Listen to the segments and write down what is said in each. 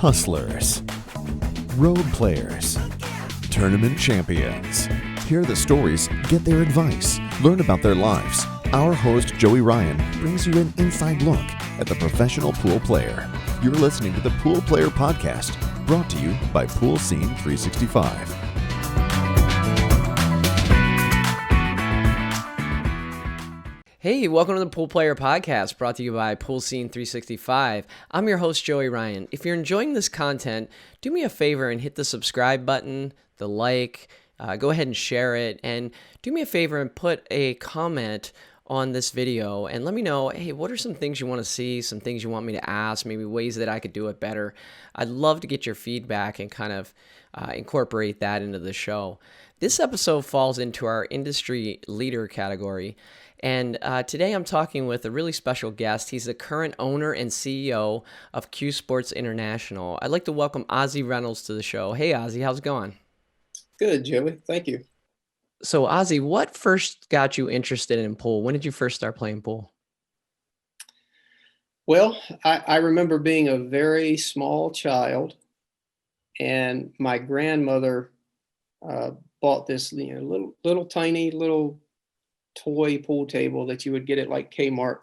hustlers, road players, tournament champions. Hear the stories, get their advice, learn about their lives. Our host, Joey Ryan, brings you an inside look at the professional pool player. You're listening to the Pool Player Podcast, brought to you by Pool Scene 365. Hey, welcome to the Pool Player Podcast, brought to you by Pool Scene 365. I'm your host, Joey Ryan. If you're enjoying this content, do me a favor and hit the subscribe button, the like, go ahead and share it, and do me a favor and put a comment on this video and let me know, hey, what are some things you want to see, some things you want me to ask, maybe ways that I could do it better. I'd love to get your feedback and kind of incorporate that into the show. This episode falls into our industry leader category. And today I'm talking with a really special guest. He's the current owner and CEO of CueSports International. I'd like to welcome Ozzy Reynolds to the show. Hey, Ozzy, how's it going? Good, Joey. Thank you. So, Ozzy, what first got you interested in pool? When did you first start playing pool? Well, I remember being a very small child, and my grandmother bought this little tiny toy pool table that you would get at like Kmart.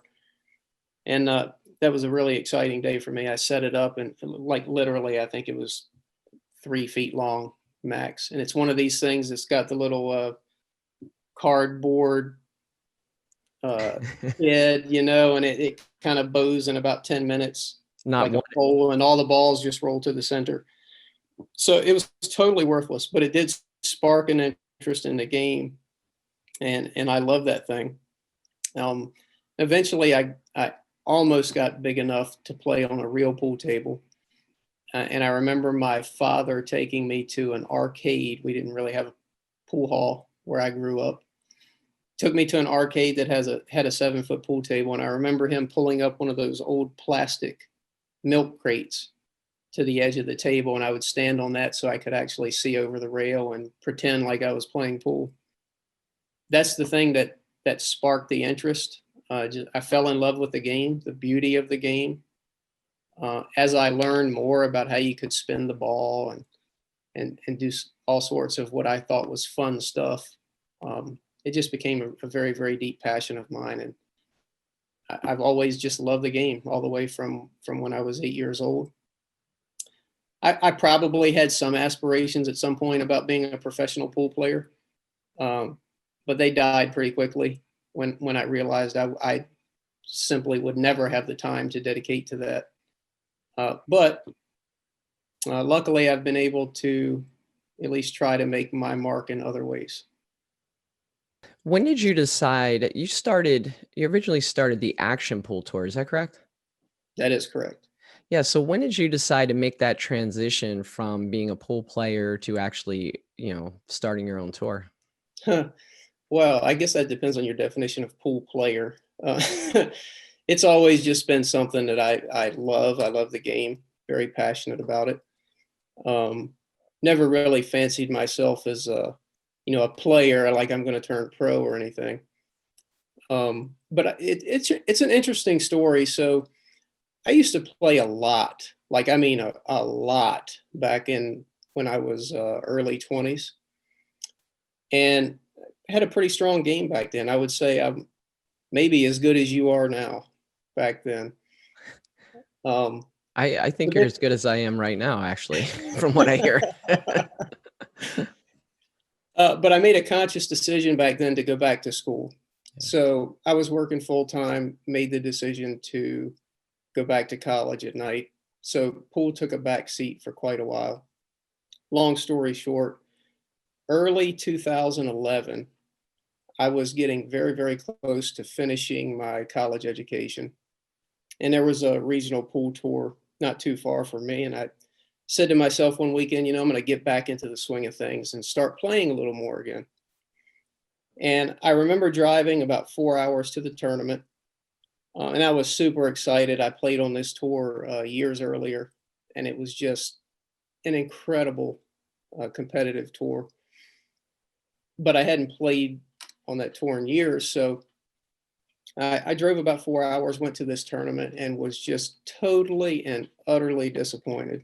And that was a really exciting day for me. I set it up and like literally, I think it was 3 feet long max. And it's one of these things that's got the little cardboard head, and it kind of bows in about 10 minutes. Not like a bowl, and all the balls just roll to the center. So it was totally worthless, but it did spark an interest in the game. And I love that thing. Eventually, I almost got big enough to play on a real pool table. And I remember my father taking me to an arcade. We didn't really have a pool hall where I grew up. Took me to an arcade that had a 7-foot pool table. And I remember him pulling up one of those old plastic milk crates to the edge of the table. And I would stand on that so I could actually see over the rail and pretend like I was playing pool. That's the thing that sparked the interest. I fell in love with the game, the beauty of the game. As I learned more about how you could spin the ball and do all sorts of what I thought was fun stuff, it just became a very, very deep passion of mine. And I've always just loved the game all the way from when I was 8 years old. I probably had some aspirations at some point about being a professional pool player. But they died pretty quickly when I realized I simply would never have the time to dedicate to that. But luckily, I've been able to at least try to make my mark in other ways. When did you decide you originally started the Action Pool Tour? Is that correct? That is correct. Yeah. So when did you decide to make that transition from being a pool player to actually, starting your own tour? Well, I guess that depends on your definition of pool player. It's always just been something that I love. I love the game, very passionate about it. Never really fancied myself as a player, like I'm going to turn pro or anything. But it's an interesting story. So I used to play a lot, a lot back when I was early 20s. And had a pretty strong game back then. I would say I'm maybe as good as you are now back then. I think you're as good as I am right now, actually, from what I hear. But I made a conscious decision back then to go back to school. Yeah. So I was working full time, made the decision to go back to college at night. So pool took a back seat for quite a while. Long story short, early 2011, I was getting very, very close to finishing my college education. And there was a regional pool tour not too far from me. And I said to myself one weekend, I'm going to get back into the swing of things and start playing a little more again. And I remember driving about 4 hours to the tournament. And I was super excited. I played on this tour years earlier. And it was just an incredible competitive tour. But I hadn't played on that tour in years. So I drove about 4 hours, went to this tournament, and was just totally and utterly disappointed.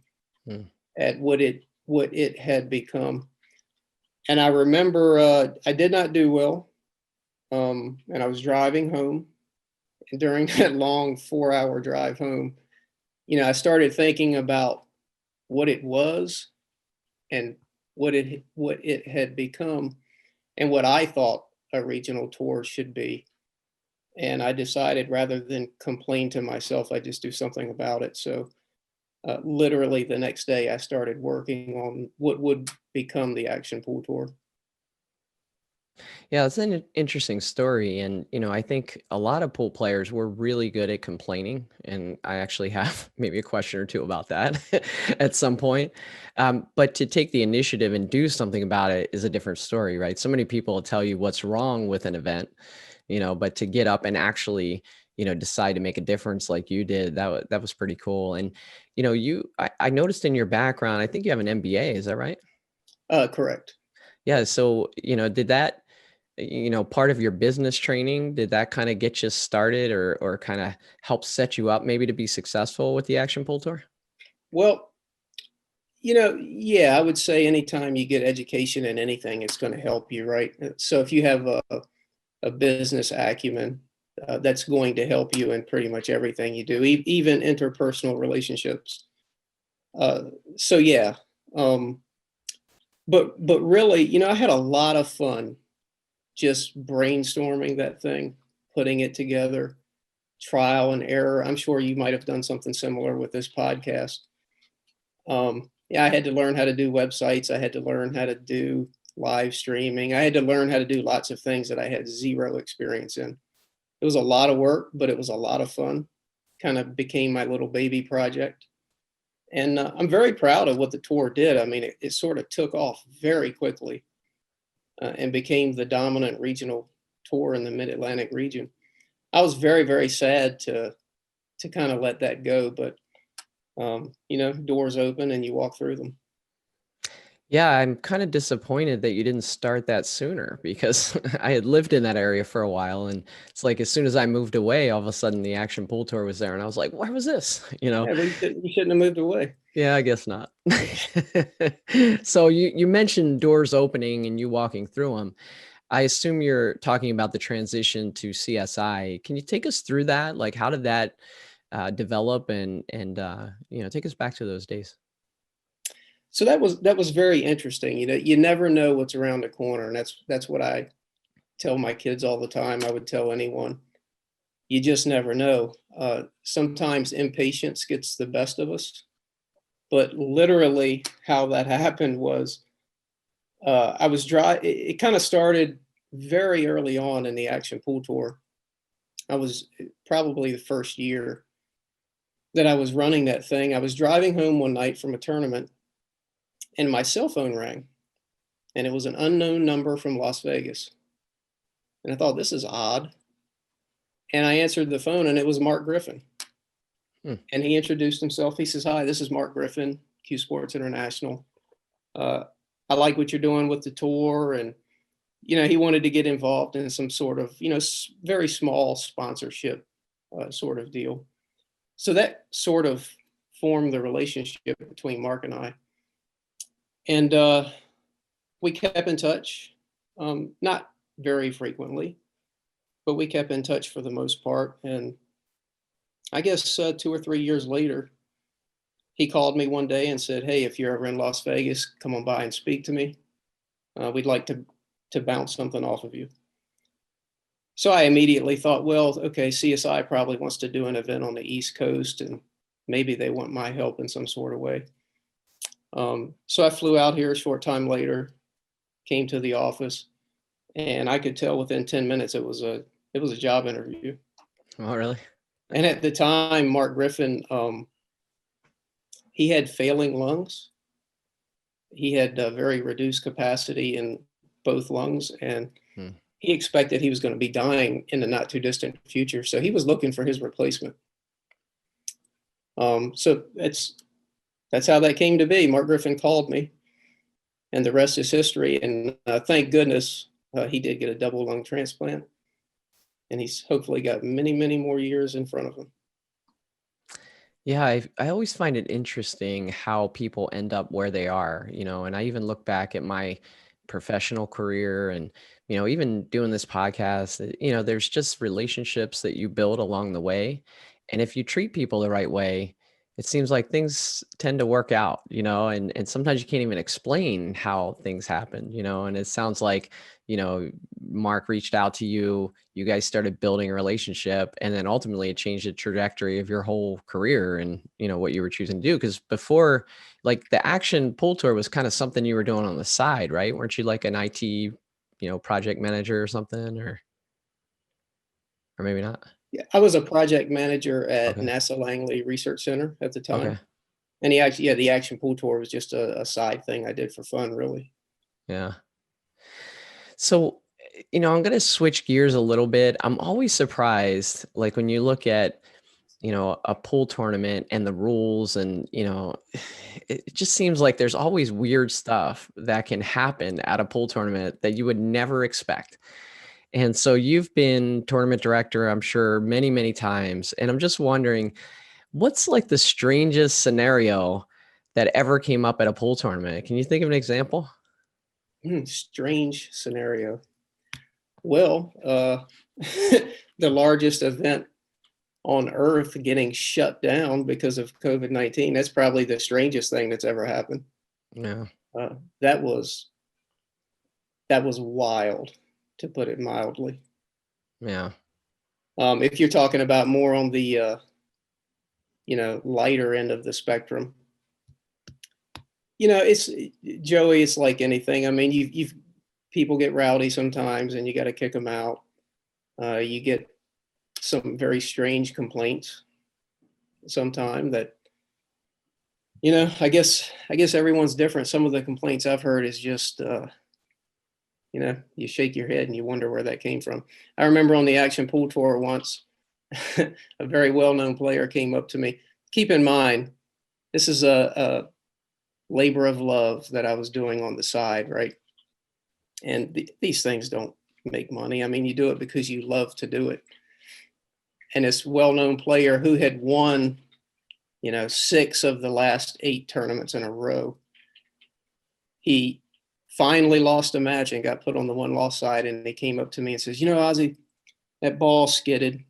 at what it had become. And I remember I did not do well, and I was driving home. And during that long 4-hour drive home, I started thinking about what it was and what it had become and what I thought a regional tour should be. And I decided rather than complain to myself, I just do something about it. So literally the next day, I started working on what would become the Action Pool Tour. Yeah, it's an interesting story. And, I think a lot of pool players were really good at complaining. And I actually have maybe a question or two about that at some point. But to take the initiative and do something about it is a different story, right? So many people will tell you what's wrong with an event, but to get up and actually, decide to make a difference like you did, that was pretty cool. And, I noticed in your background, I think you have an MBA, is that right? Correct. Yeah. So, did that, part of your business training, did that kind of get you started or kind of help set you up maybe to be successful with the Action Pool Tour? Well, yeah, I would say anytime you get education in anything, it's going to help you, right? So if you have a business acumen, that's going to help you in pretty much everything you do, even interpersonal relationships. So yeah, but really, I had a lot of fun just brainstorming that thing, putting it together, trial and error. I'm sure you might have done something similar with this podcast. Yeah, I had to learn how to do websites. I had to learn how to do live streaming. I had to learn how to do lots of things that I had zero experience in. It was a lot of work, but it was a lot of fun. Kind of became my little baby project. And I'm very proud of what the tour did. I mean, it sort of took off very quickly and became the dominant regional tour in the Mid-Atlantic region. I was very, very sad to kind of let that go, but doors open and you walk through them. Yeah, I'm kind of disappointed that you didn't start that sooner because I had lived in that area for a while. And it's like as soon as I moved away, all of a sudden the Action Pool Tour was there. And I was like, where was this? Yeah, but you shouldn't have moved away. Yeah, I guess not. So you mentioned doors opening and you walking through them. I assume you're talking about the transition to CSI. Can you take us through that? Like, how did that develop and take us back to those days? So that was very interesting. You never know what's around the corner, and that's what I tell my kids all the time. I would tell anyone, you just never know. Sometimes impatience gets the best of us, but literally how that happened was I was dry. It kind of started very early on in the Action Pool Tour. I was probably the first year that I was running that thing. I was driving home one night from a tournament and my cell phone rang, and it was an unknown number from Las Vegas. And I thought, this is odd. And I answered the phone, and it was Mark Griffin. And he introduced himself. He says, "Hi, this is Mark Griffin, CueSports International. I like what you're doing with the tour." And, he wanted to get involved in some sort of, very small sponsorship sort of deal. So that sort of formed the relationship between Mark and I. And we kept in touch, not very frequently, but we kept in touch for the most part. And I guess 2 or 3 years later, he called me one day and said, "Hey, if you're ever in Las Vegas, come on by and speak to me. We'd like to bounce something off of you." So I immediately thought, well, okay, CSI probably wants to do an event on the East Coast, and maybe they want my help in some sort of way. So I flew out here a short time later, came to the office, and I could tell within 10 minutes it was a job interview. Oh, really? And at the time, Mark Griffin, he had failing lungs. He had a very reduced capacity in both lungs, and he expected he was going to be dying in the not too distant future. So he was looking for his replacement. So that's how that came to be. Mark Griffin called me, and the rest is history. And thank goodness he did get a double lung transplant, and he's hopefully got many, many more years in front of him. Yeah, I always find it interesting how people end up where they are, and I even look back at my professional career and, even doing this podcast, there's just relationships that you build along the way. And if you treat people the right way, it seems like things tend to work out, and sometimes you can't even explain how things happen, and it sounds like, you know, Mark reached out to you, you guys started building a relationship, and then ultimately it changed the trajectory of your whole career and, what you were choosing to do. Because before, like the Action Pool Tour was kind of something you were doing on the side, right? Weren't you like an IT, project manager or something, or maybe not? Yeah, I was a project manager at Okay. NASA Langley Research Center at the Okay. time. And the Action Pool Tour was just a side thing I did for fun, really. Yeah. So, I'm going to switch gears a little bit. I'm always surprised, like when you look at, a pool tournament and the rules and, it just seems like there's always weird stuff that can happen at a pool tournament that you would never expect. And so you've been tournament director, I'm sure, many, many times. And I'm just wondering, what's like the strangest scenario that ever came up at a pool tournament? Can you think of an example? Strange scenario. Well, the largest event on Earth getting shut down because of COVID-19. That's probably the strangest thing that's ever happened. Yeah. Uh, that was that was wild, to put it mildly. Yeah. If you're talking about more on the lighter end of the spectrum, it's Joey. It's like anything. I mean, you've people get rowdy sometimes, and you got to kick them out. You get some very strange complaints sometime that I guess everyone's different. Some of the complaints I've heard is just you shake your head and you wonder where that came from. I remember on the Action Pool Tour once, a very well-known player came up to me. Keep in mind, this is a labor of love that I was doing on the side, right? And these things don't make money. I mean, you do it because you love to do it. And this well-known player who had won, 6 of the last 8 tournaments in a row, he finally lost a match and got put on the one-loss side. And he came up to me and says, Ozzy, that ball skidded.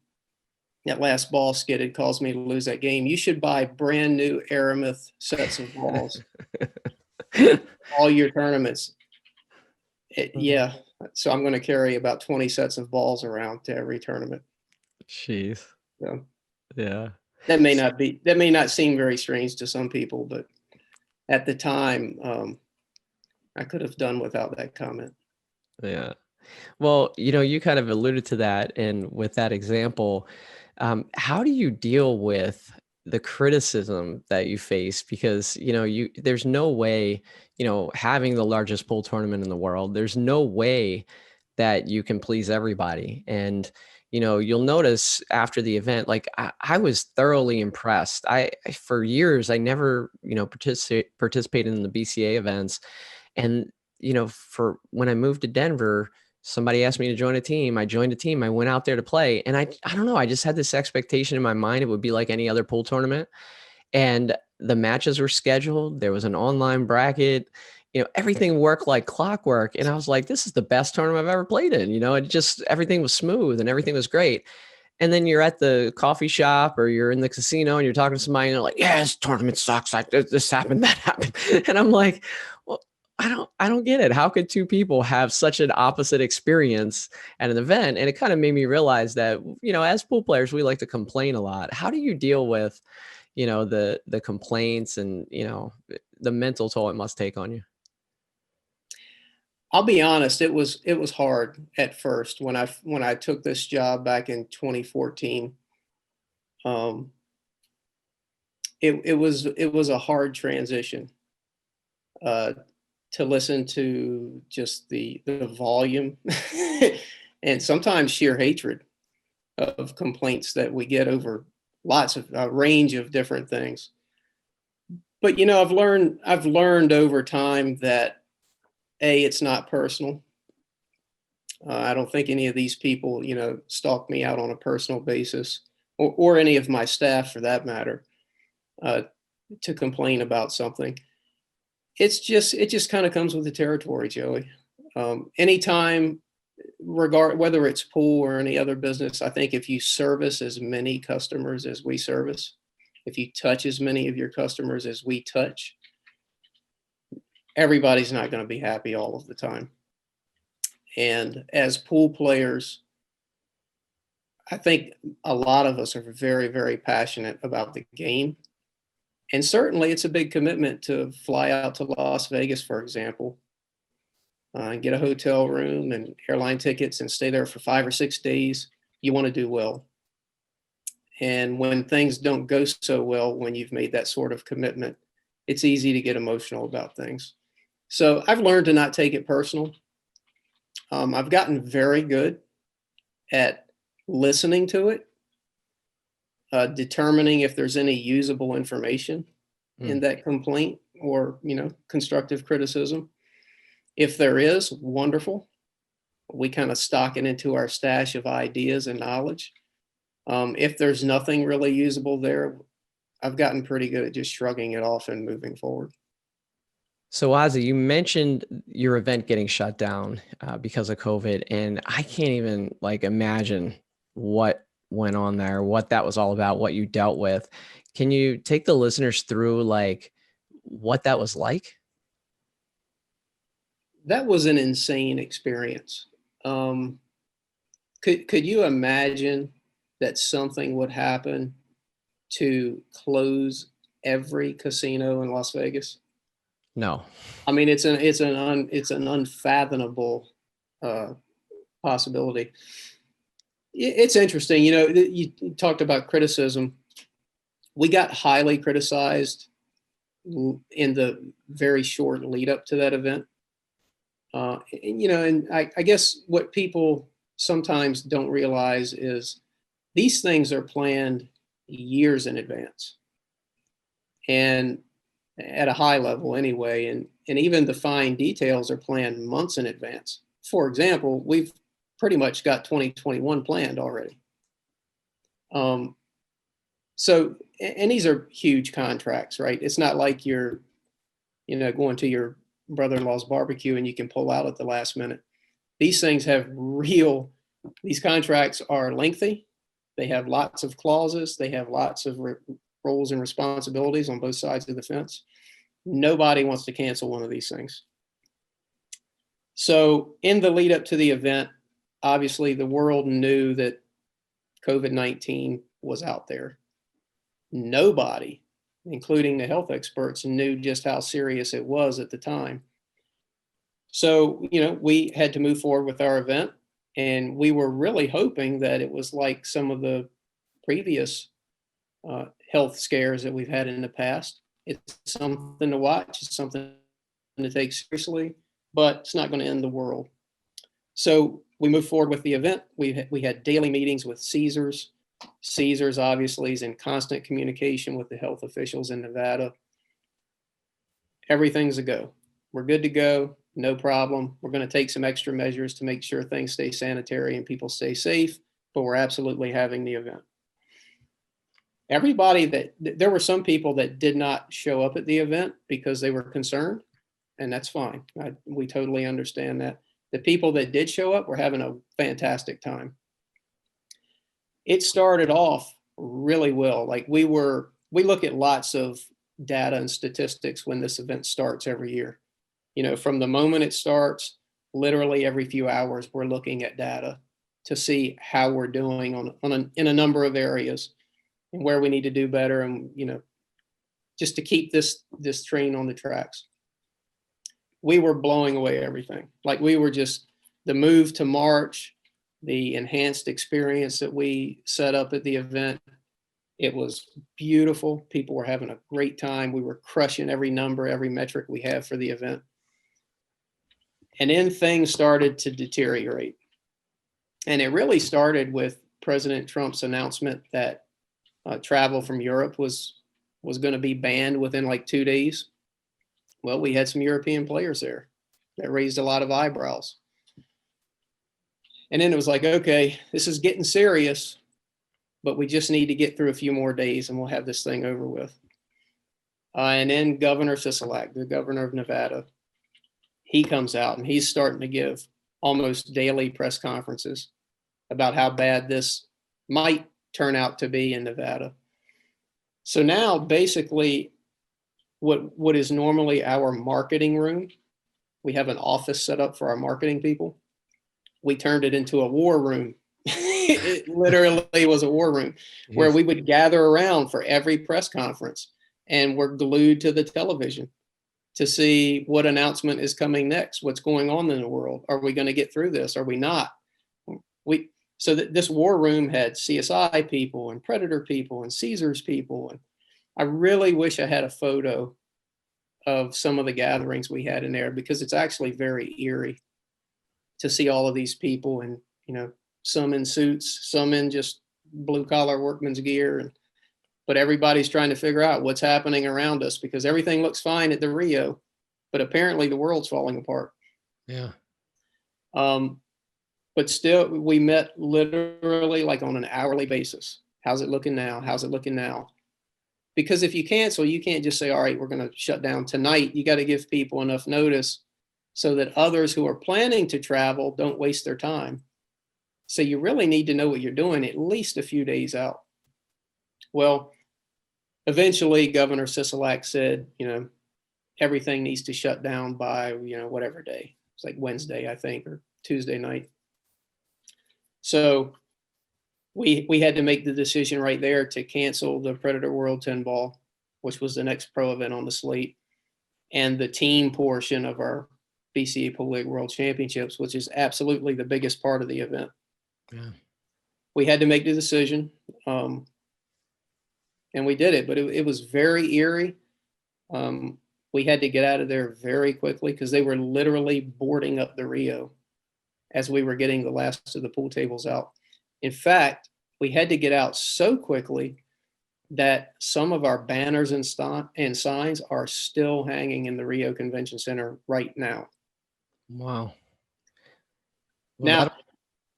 That last ball skidded, caused me to lose that game. You should buy brand new Aramith sets of balls, all your tournaments. Yeah. So I'm going to carry about 20 sets of balls around to every tournament. Jeez. So Yeah. that may not seem very strange to some people, but at the time, I could have done without that comment. Yeah. Well, you kind of alluded to that, and with that example, how do you deal with the criticism that you face? Because there's no way, having the largest pool tournament in the world, there's no way that you can please everybody. And you'll notice after the event, like I was thoroughly impressed. For years I never participated in the BCA events, and for when I moved to Denver, somebody asked me to join a team. I joined a team. I went out there to play. And I don't know, I just had this expectation in my mind it would be like any other pool tournament. And the matches were scheduled. There was an online bracket. Everything worked like clockwork. And I was like, this is the best tournament I've ever played in. It just, everything was smooth and everything was great. And then you're at the coffee shop or you're in the casino and you're talking to somebody and they're like, yeah, this tournament sucks. Like this happened, that happened. And I'm like, well, I don't get it. How could two people have such an opposite experience at an event? And it kind of made me realize that, as pool players, we like to complain a lot. How do you deal with, the complaints and, the mental toll it must take on you? I'll be honest, it was hard at first when I took this job back in 2014. Um, it was a hard transition to listen to just the volume and sometimes sheer hatred of complaints that we get over lots of a range of different things. But I've learned over time that it's not personal. I don't think any of these people, stalk me out on a personal basis, or any of my staff for that matter. to complain about something. It just kind of comes with the territory, Joey. Anytime, whether it's pool or any other business, I think if you service as many customers as we service, if you touch as many of your customers as we touch, everybody's not going to be happy all of the time. And as pool players, I think a lot of us are very, very passionate about the game. And certainly it's a big commitment to fly out to Las Vegas, for example, and get a hotel room and airline tickets and stay there for 5 or 6 days. You want to do well. And when things don't go so well, when you've made that sort of commitment, it's easy to get emotional about things. So I've learned to not take it personal. I've gotten very good at listening to it, determining if there's any usable information in that complaint or, constructive criticism. If there is, wonderful. We kind of stock it into our stash of ideas and knowledge. If there's nothing really usable there, I've gotten pretty good at just shrugging it off and moving forward. So Ozzy, you mentioned your event getting shut down because of COVID, and I can't even imagine what went on there, what that was all about, what you dealt with. Can you take the listeners through what that was like? That was an insane experience. Could you imagine that something would happen to close every casino in Las Vegas? No. I mean, it's an unfathomable possibility. It's interesting. You talked about criticism. We got highly criticized in the very short lead up to that event. And I guess what people sometimes don't realize is these things are planned years in advance. And at a high level anyway, and even the fine details are planned months in advance. For example, we've pretty much got 2021 planned already. So, and these are huge contracts, right? It's not like you're, going to your brother-in-law's barbecue and you can pull out at the last minute. These things have these contracts are lengthy. They have lots of clauses. They have lots of roles and responsibilities on both sides of the fence. Nobody wants to cancel one of these things. So in the lead up to the event, obviously the world knew that COVID-19 was out there. Nobody, including the health experts, knew just how serious it was at the time. So, we had to move forward with our event, and we were really hoping that it was like some of the previous health scares that we've had in the past. It's something to watch. It's something to take seriously, but it's not going to end the world. So we moved forward with the event. We had daily meetings with Caesars. Caesars obviously is in constant communication with the health officials in Nevada. Everything's a go. We're good to go. No problem. We're going to take some extra measures to make sure things stay sanitary and people stay safe, but we're absolutely having the event. There were some people that did not show up at the event because they were concerned, and that's fine. We totally understand that. The people that did show up were having a fantastic time. It started off really well. We look at lots of data and statistics when this event starts every year. From the moment it starts, literally every few hours, we're looking at data to see how we're doing in a number of areas and where we need to do better, and just to keep this train on the tracks. We were blowing away everything. We were just the move to March, the enhanced experience that we set up at the event. It was beautiful. People were having a great time. We were crushing every number, every metric we have for the event. And then things started to deteriorate. And it really started with President Trump's announcement that travel from Europe was going to be banned within 2 days. Well, we had some European players there that raised a lot of eyebrows. And then it was okay, this is getting serious, but we just need to get through a few more days and we'll have this thing over with. And then Governor Sisolak, the governor of Nevada, he comes out and he's starting to give almost daily press conferences about how bad this might turn out to be in Nevada. So now basically what is normally our marketing room, we have an office set up for our marketing people. We turned it into a war room. It literally was a war room where we would gather around for every press conference, and we're glued to the television to see what announcement is coming next, what's going on in the world. Are we going to get through this? Are we not? So this war room had CSI people and Predator people and Caesars people. And I really wish I had a photo of some of the gatherings we had in there, because it's actually very eerie to see all of these people, and, you know, some in suits, some in just blue collar workman's gear. But everybody's trying to figure out what's happening around us, because everything looks fine at the Rio, but apparently the world's falling apart. Yeah. But still, we met literally like on an hourly basis. How's it looking now? How's it looking now? Because if you cancel, you can't just say, all right, we're going to shut down tonight. You got to give people enough notice so that others who are planning to travel don't waste their time. So you really need to know what you're doing at least a few days out. Well, eventually Governor Sisolak said, you know, everything needs to shut down by, you know, whatever day. It's like Wednesday, I think, or Tuesday night. So we had to make the decision right there to cancel the Predator World 10 Ball, which was the next pro event on the slate, and the team portion of our BCAPL League World Championships, which is absolutely the biggest part of the event. Yeah. We had to make the decision, and we did it, but it was very eerie. We had to get out of there very quickly because they were literally boarding up the Rio as we were getting the last of the pool tables out. In fact, we had to get out so quickly that some of our banners and signs are still hanging in the Rio Convention Center right now. Wow. Well,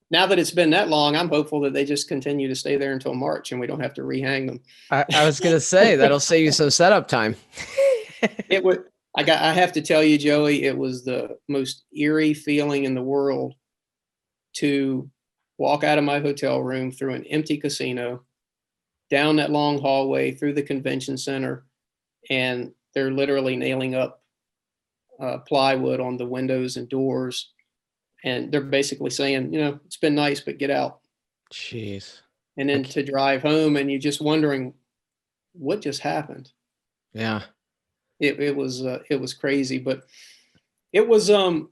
now that it's been that long, I'm hopeful that they just continue to stay there until March and we don't have to rehang them. I was going to say that'll save you some setup time. I have to tell you, Joey, it was the most eerie feeling in the world to walk out of my hotel room through an empty casino, down that long hallway through the convention center, and they're literally nailing up plywood on the windows and doors. And they're basically saying, you know, it's been nice, but get out. Jeez. And then to drive home, and you're just wondering what just happened. Yeah. It was crazy, but it was, you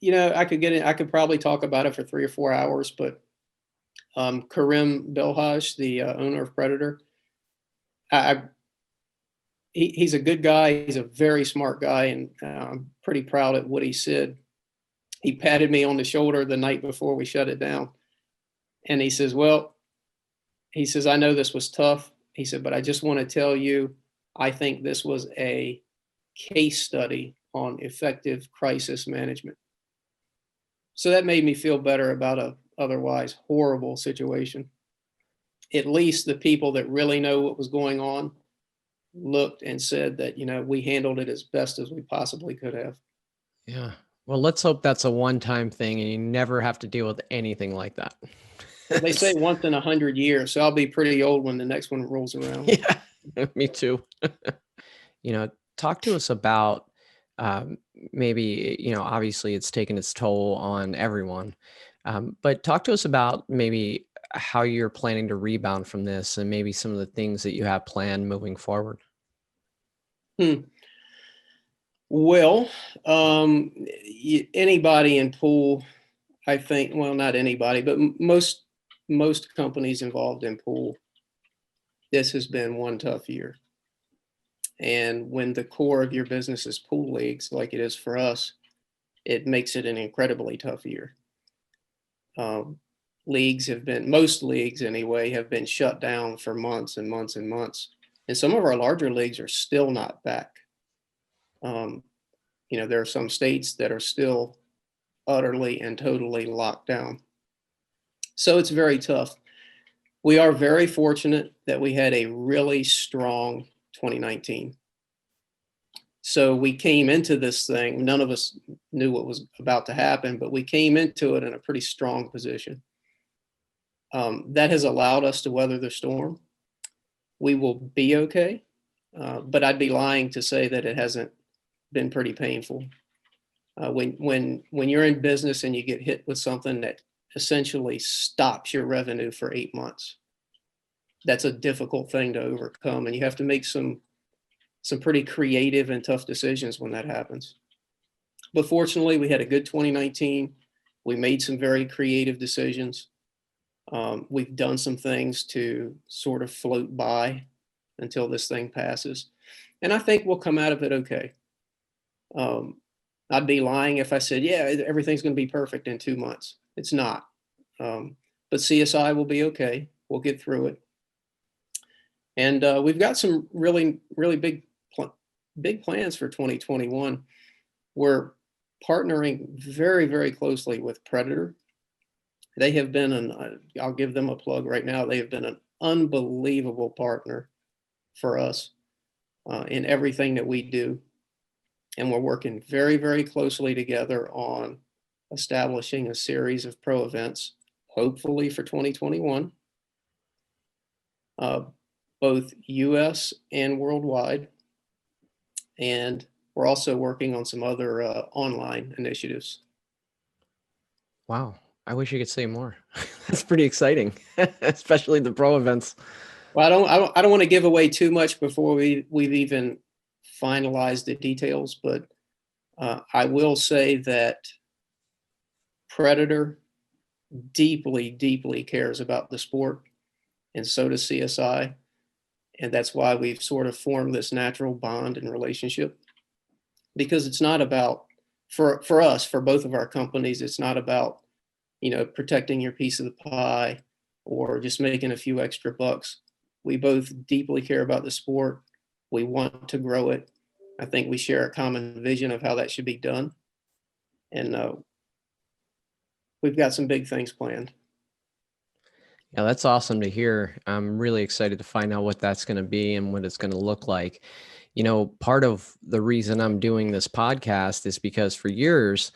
know, I could probably talk about it for 3 or 4 hours, but Karim Belhaj, the owner of Predator, he's a good guy. He's a very smart guy, and I'm pretty proud of what he said. He patted me on the shoulder the night before we shut it down, and he says, well, he says, I know this was tough. He said, but I just want to tell you, I think this was a case study on effective crisis management. So that made me feel better about a otherwise horrible situation. At least the people that really know what was going on looked and said that, you know, we handled it as best as we possibly could have. Yeah. Well, let's hope that's a one-time thing and you never have to deal with anything like that. They say once in 100 years, so I'll be pretty old when the next one rolls around. Yeah, me too. You know, talk to us about maybe, you know, obviously it's taken its toll on everyone, but talk to us about maybe how you're planning to rebound from this and maybe some of the things that you have planned moving forward. Well, anybody in pool, I think, well, not anybody, but most companies involved in pool, this has been one tough year. And when the core of your business is pool leagues, like it is for us, it makes it an incredibly tough year. Most leagues anyway, have been shut down for months and months and months. And some of our larger leagues are still not back. You know, there are some states that are still utterly and totally locked down. So it's very tough. We are very fortunate that we had a really strong 2019. So we came into this thing, none of us knew what was about to happen, but we came into it in a pretty strong position. That has allowed us to weather the storm. We will be okay, but I'd be lying to say that it hasn't been pretty painful. When you're in business and you get hit with something that essentially stops your revenue for 8 months, that's a difficult thing to overcome, and you have to make some pretty creative and tough decisions when that happens. But fortunately, we had a good 2019. We made some very creative decisions. We've done some things to sort of float by until this thing passes. And I think we'll come out of it okay. I'd be lying if I said, yeah, everything's going to be perfect in 2 months. It's not. But CSI will be okay. We'll get through it. And we've got some really, really big plans for 2021. We're partnering very, very closely with Predator. They have been I'll give them a plug right now. They have been an unbelievable partner for us in everything that we do. And we're working very, very closely together on establishing a series of pro events, hopefully for 2021, both US and worldwide. And we're also working on some other online initiatives. Wow. I wish you could say more. That's pretty exciting, especially the pro events. Well, I don't want to give away too much before we've even finalized the details, but I will say that Predator deeply, deeply cares about the sport, and so does CSI. And that's why we've sort of formed this natural bond and relationship, because it's not about, for us, for both of our companies, it's not about, protecting your piece of the pie or just making a few extra bucks. We both deeply care about the sport. We want to grow it. I think we share a common vision of how that should be done. And we've got some big things planned. Yeah, that's awesome to hear. I'm really excited to find out what that's going to be and what it's going to look like. Part of the reason I'm doing this podcast is because for years,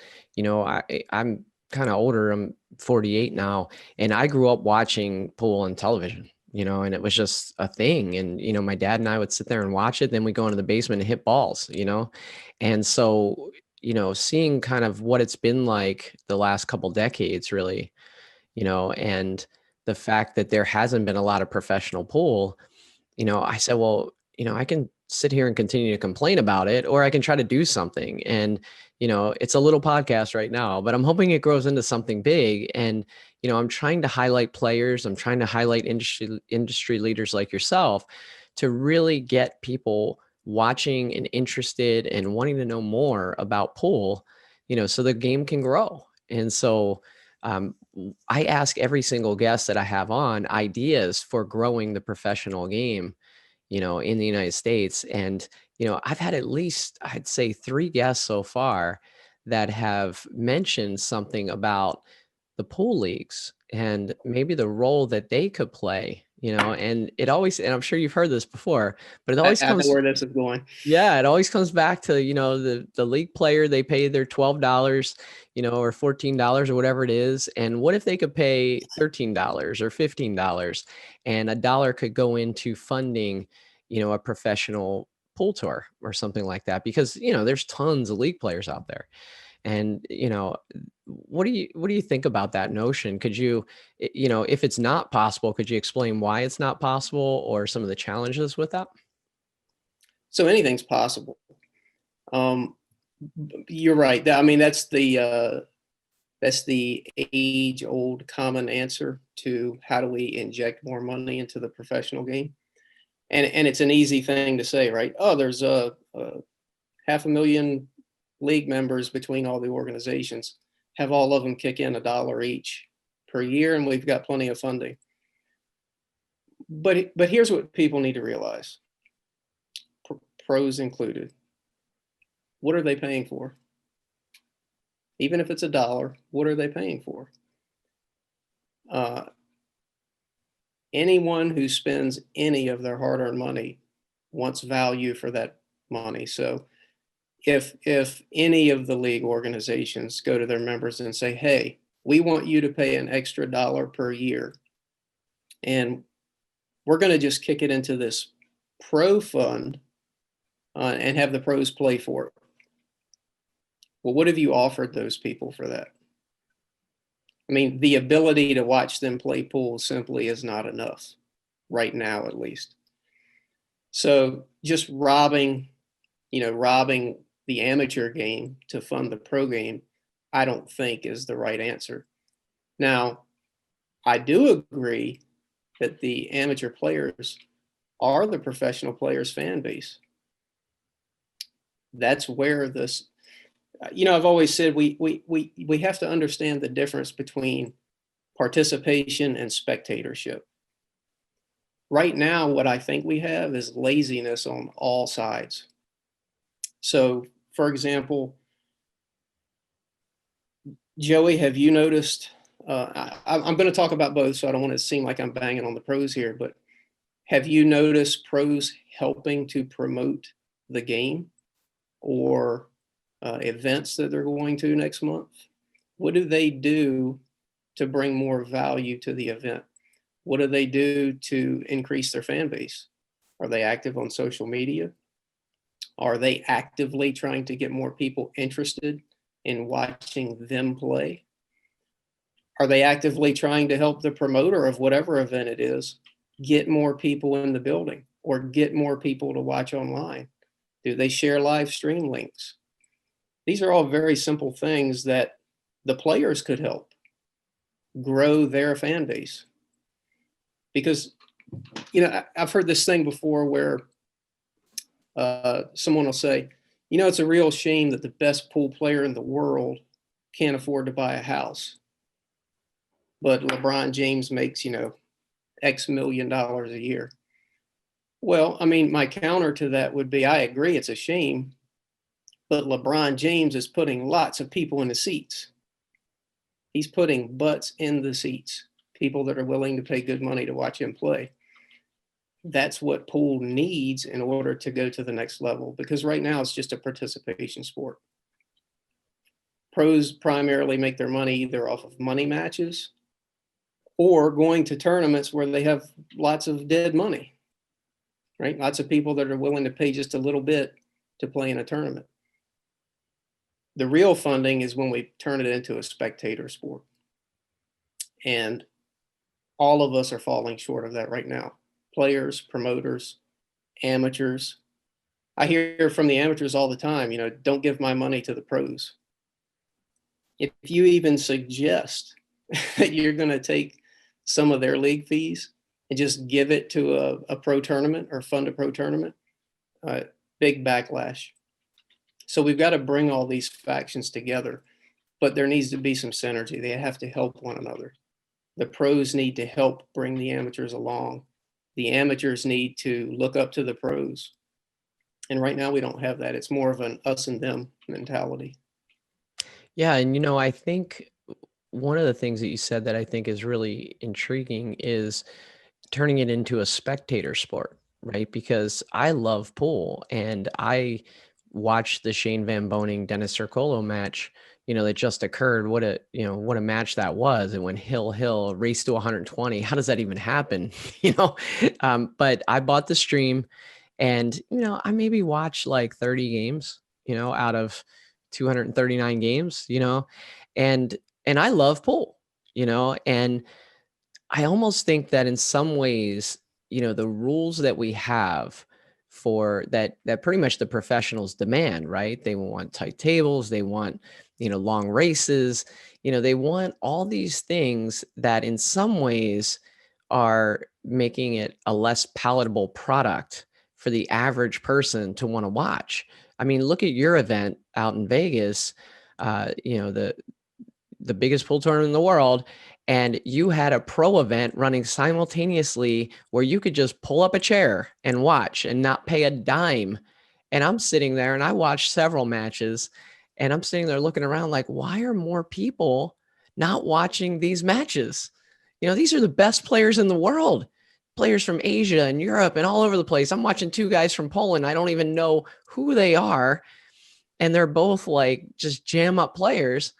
I'm kind of older. I'm 48 now, and I grew up watching pool on television, and it was just a thing. And, my dad and I would sit there and watch it. Then we go into the basement and hit balls, and so, seeing kind of what it's been like the last couple decades, really, and the fact that there hasn't been a lot of professional pool, I said, well, I can sit here and continue to complain about it, or I can try to do something. And, it's a little podcast right now, but I'm hoping it grows into something big. And, I'm trying to highlight players. I'm trying to highlight industry leaders like yourself to really get people watching and interested and wanting to know more about pool, so the game can grow. And so, I ask every single guest that I have on ideas for growing the professional game, in the United States. And, I've had at least, I'd say 3 guests so far that have mentioned something about the pool leagues and maybe the role that they could play, and it always, and I'm sure you've heard this before, but it always I know comes, where this is going. yeah, it always comes back to, the league player, they pay their $12, or $14 or whatever it is. And what if they could pay $13 or $15 and $1 could go into funding, a professional pool tour or something like that? Because, there's tons of league players out there. And, what do you think about that notion? Could you, if it's not possible, could you explain why it's not possible or some of the challenges with that? So anything's possible. You're right. I mean, that's the age-old common answer to how do we inject more money into the professional game. And it's an easy thing to say, right? Oh, there's a 500,000 league members between all the organizations. Have all of them kick in $1 each per year, and we've got plenty of funding. But here's what people need to realize, pros included. What are they paying for? Even if it's $1, what are they paying for? Anyone who spends any of their hard-earned money wants value for that money. So if any of the league organizations go to their members and say, hey, we want you to pay an extra $1 per year, and we're going to just kick it into this pro fund and have the pros play for it. Well, what have you offered those people for that? I mean, the ability to watch them play pool simply is not enough right now, at least. So just robbing the amateur game to fund the pro game, I don't think is the right answer. Now, I do agree that the amateur players are the professional players' fan base. That's where this, I've always said we have to understand the difference between participation and spectatorship. Right now, what I think we have is laziness on all sides. So, for example, Joey, have you noticed, I'm going to talk about both, so I don't want to seem like I'm banging on the pros here, but have you noticed pros helping to promote the game or events that they're going to next month? What do they do to bring more value to the event? What do they do to increase their fan base? Are they active on social media? Are they actively trying to get more people interested in watching them play? Are they actively trying to help the promoter of whatever event it is get more people in the building or get more people to watch online? Do they share live stream links? These are all very simple things that the players could help grow their fan base. Because, I've heard this thing before where someone will say, it's a real shame that the best pool player in the world can't afford to buy a house. But LeBron James makes, X million dollars a year. Well, I mean, my counter to that would be, I agree it's a shame, but LeBron James is putting lots of people in the seats. He's putting butts in the seats, people that are willing to pay good money to watch him play. That's what pool needs in order to go to the next level, because right now it's just a participation sport. Pros primarily make their money either off of money matches or going to tournaments where they have lots of dead money, right? Lots of people that are willing to pay just a little bit to play in a tournament. The real funding is when we turn it into a spectator sport. And all of us are falling short of that right now. Players, promoters, amateurs. I hear from the amateurs all the time, don't give my money to the pros. If you even suggest that you're going to take some of their league fees and just give it to a pro tournament or fund a pro tournament, big backlash. So we've got to bring all these factions together, but there needs to be some synergy. They have to help one another. The pros need to help bring the amateurs along. The amateurs need to look up to the pros. And right now we don't have that. It's more of an us and them mentality. Yeah. And, I think one of the things that you said that I think is really intriguing is turning it into a spectator sport, right? Because I love pool and I watched the Shane Van Boening Dennis Circolo match, that just occurred. What a match that was. And when Hill raced to 120, how does that even happen? But I bought the stream and, I maybe watched like 30 games, out of 239 games, and I love pool, and I almost think that in some ways, the rules that we have for that pretty much the professionals demand, right? They want tight tables, they want, long races, they want all these things that in some ways are making it a less palatable product for the average person to want to watch. I mean, look at your event out in Vegas, the biggest pool tournament in the world. And you had a pro event running simultaneously where you could just pull up a chair and watch and not pay a dime. And I'm sitting there and I watched several matches and I'm sitting there looking around like, why are more people not watching these matches? These are the best players in the world. players from Asia and Europe and all over the place. I'm watching two guys from Poland. I don't even know who they are. And they're both like just jam up players.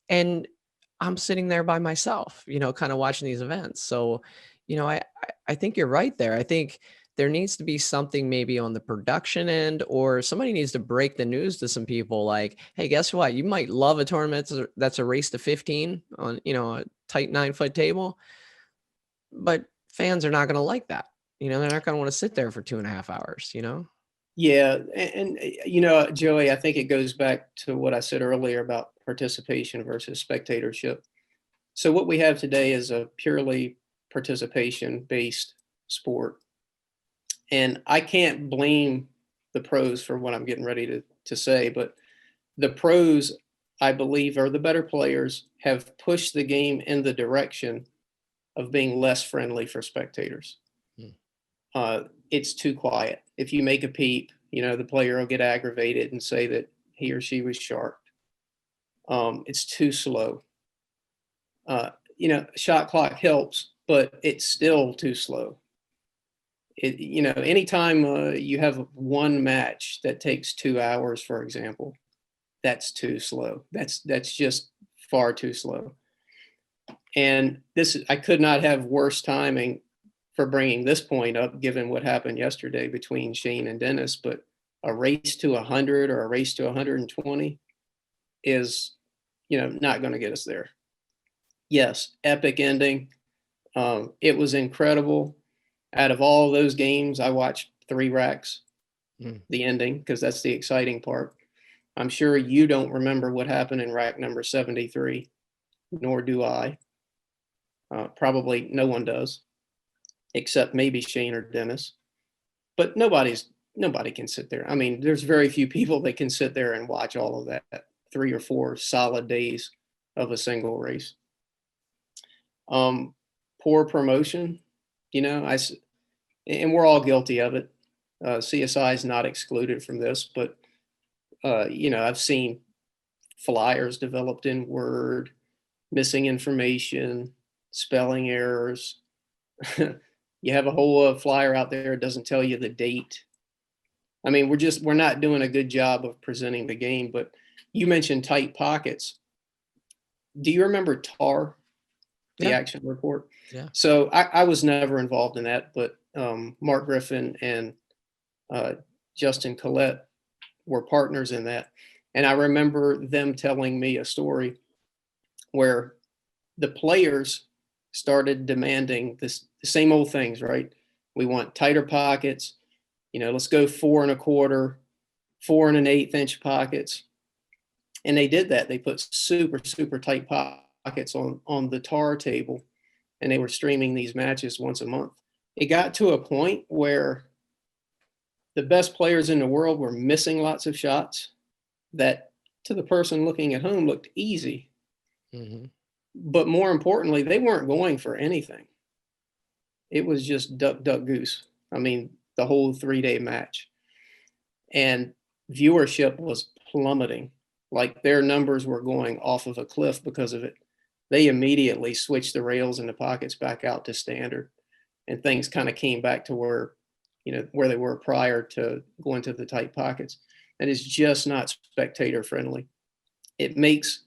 And I'm sitting there by myself, kind of watching these events. So, I think you're right there. I think there needs to be something maybe on the production end, or somebody needs to break the news to some people like, hey, guess what? You might love a tournament that's a race to 15 on, a tight 9-foot table, but fans are not going to like that. They're not going to want to sit there for 2.5 hours, Yeah. And, Joey, I think it goes back to what I said earlier about participation versus spectatorship. So what we have today is a purely participation-based sport. And I can't blame the pros for what I'm getting ready to say, but the pros, I believe, are the better players, have pushed the game in the direction of being less friendly for spectators. It's too quiet. If you make a peep, the player will get aggravated and say that he or she was sharp. It's too slow. Shot clock helps, but it's still too slow. Anytime you have one match that takes 2 hours, for example, that's too slow. That's just far too slow. And I could not have worse timing for bringing this point up, given what happened yesterday between Shane and Dennis. But a race to 100 or a race to 120 is, not going to get us there. Yes, epic ending. It was incredible. Out of all those games, I watched 3 racks, the ending, because that's the exciting part. I'm sure you don't remember what happened in rack number 73, nor do I. Probably no one does, except maybe Shane or Dennis. But nobody can sit there. I mean, there's very few people that can sit there and watch all of that 3 or 4 solid days of a single race. Poor promotion, and we're all guilty of it. CSI is not excluded from this, but I've seen flyers developed in Word, missing information, spelling errors. You have a whole flyer out there, it doesn't tell you the date. I mean, we're not doing a good job of presenting the game. But you mentioned tight pockets. Do you remember TAR, the action report? Yeah. So I was never involved in that, but Mark Griffin and Justin Collette were partners in that. And I remember them telling me a story where the players started demanding the same old things, right? We want tighter pockets, let's go 4 1/4, 4 1/8 inch pockets. And they did that. They put super, super tight pockets on the TAR table, and they were streaming these matches once a month. It got to a point where the best players in the world were missing lots of shots that, to the person looking at home, looked easy. Mm-hmm. But more importantly, they weren't going for anything. It was just duck, duck, goose. I mean, the whole 3-day match. And viewership was plummeting. Like, their numbers were going off of a cliff because of it. They immediately switched the rails and the pockets back out to standard. And things kind of came back to where they were prior to going to the tight pockets. And it's just not spectator friendly. It makes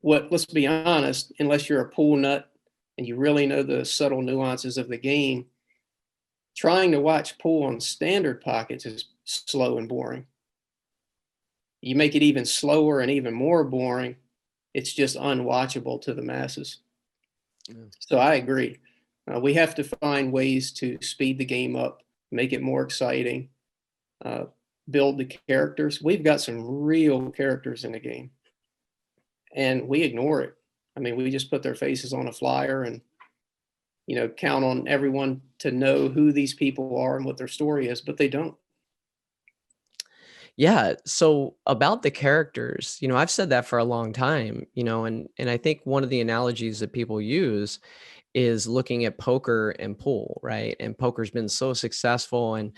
let's be honest, unless you're a pool nut and you really know the subtle nuances of the game, trying to watch pool on standard pockets is slow and boring. You make it even slower and even more boring, it's just unwatchable to the masses. Yeah. So I agree. We have to find ways to speed the game up, make it more exciting, build the characters. We've got some real characters in the game, and we ignore it. I mean, we just put their faces on a flyer and, count on everyone to know who these people are and what their story is, but they don't. Yeah. So about the characters, I've said that for a long time, and I think one of the analogies that people use is looking at poker and pool, right? And poker's been so successful. And,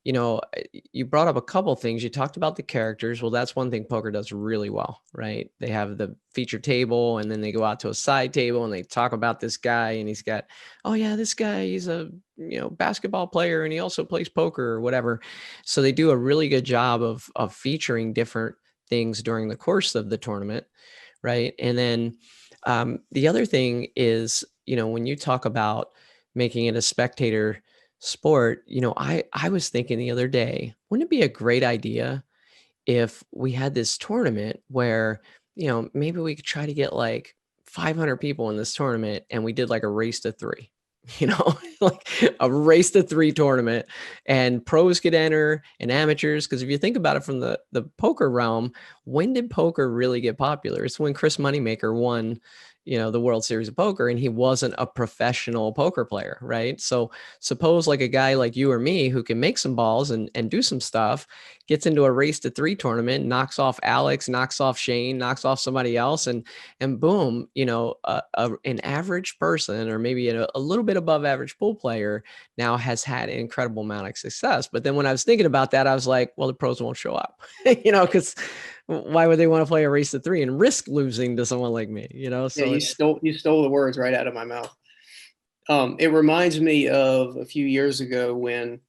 you brought up a couple things. You talked about the characters. Well, that's one thing poker does really well, right? They have the feature table, and then they go out to a side table and they talk about this guy, and he's got, oh yeah, this guy, he's a, basketball player, and he also plays poker or whatever. So they do a really good job of featuring different things during the course of the tournament, right? And then the other thing is, when you talk about making it a spectator sport, I was thinking the other day, wouldn't it be a great idea if we had this tournament where, maybe we could try to get like 500 people in this tournament, and we did like a race to three, like a race to three tournament, and pros could enter and amateurs. Because if you think about it from the poker realm, when did poker really get popular? It's when Chris Moneymaker won, the World Series of Poker, and he wasn't a professional poker player, right? So suppose like a guy like you or me who can make some balls and do some stuff, gets into a race to three tournament, knocks off Alex, knocks off Shane, knocks off somebody else, and boom, an average person, or maybe a little bit above average pool player, now has had an incredible amount of success. But then when I was thinking about that, I was like, well, the pros won't show up, because why would they want to play a race to three and risk losing to someone like me? So yeah, you stole the words right out of my mouth. It reminds me of a few years ago when,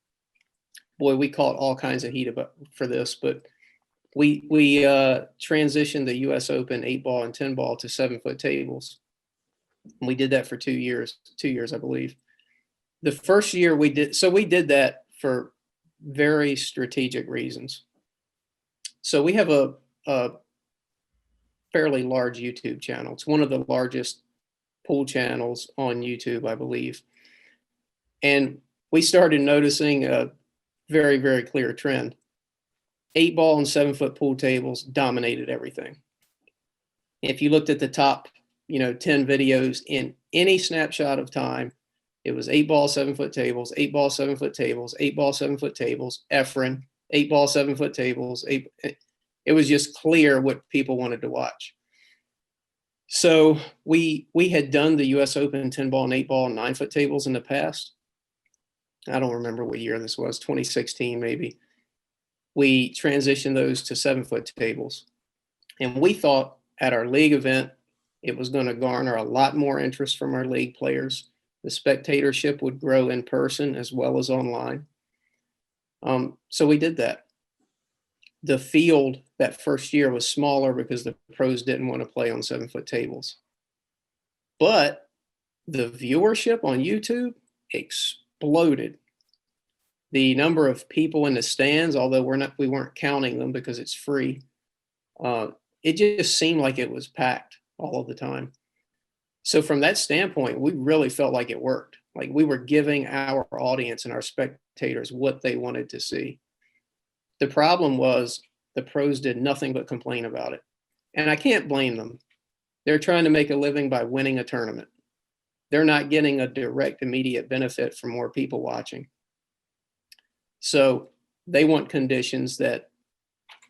boy, we caught all kinds of heat for this, but we transitioned the U.S. Open 8-ball and 10-ball to 7-foot tables. And we did that for 2 years, I believe. The first year we did that for very strategic reasons. So we have a fairly large YouTube channel. It's one of the largest pool channels on YouTube, I believe. And we started noticing a very, very clear trend. 8-ball and 7-foot pool tables dominated everything. If you looked at the top, 10 videos in any snapshot of time, it was 8-ball, 7-foot tables, 8-ball, 7-foot tables, 8-ball, 7-foot tables, Efren, 8-ball, 7-foot tables. It was just clear what people wanted to watch. So we had done the U.S. Open 10-ball and 8-ball and 9-foot tables in the past. I don't remember what year this was, 2016 maybe. We transitioned those to 7-foot tables. And we thought at our league event, it was going to garner a lot more interest from our league players. The spectatorship would grow in person as well as online. So we did that. The field that first year was smaller because the pros didn't want to play on 7-foot tables. But the viewership on YouTube exploded. The number of people in the stands, although we weren't counting them because it's free, it just seemed like it was packed all of the time. So from that standpoint, we really felt like it worked. Like we were giving our audience and our spectators what they wanted to see. The problem was the pros did nothing but complain about it. And I can't blame them. They're trying to make a living by winning a tournament. They're not getting a direct, immediate benefit from more people watching. So they want conditions that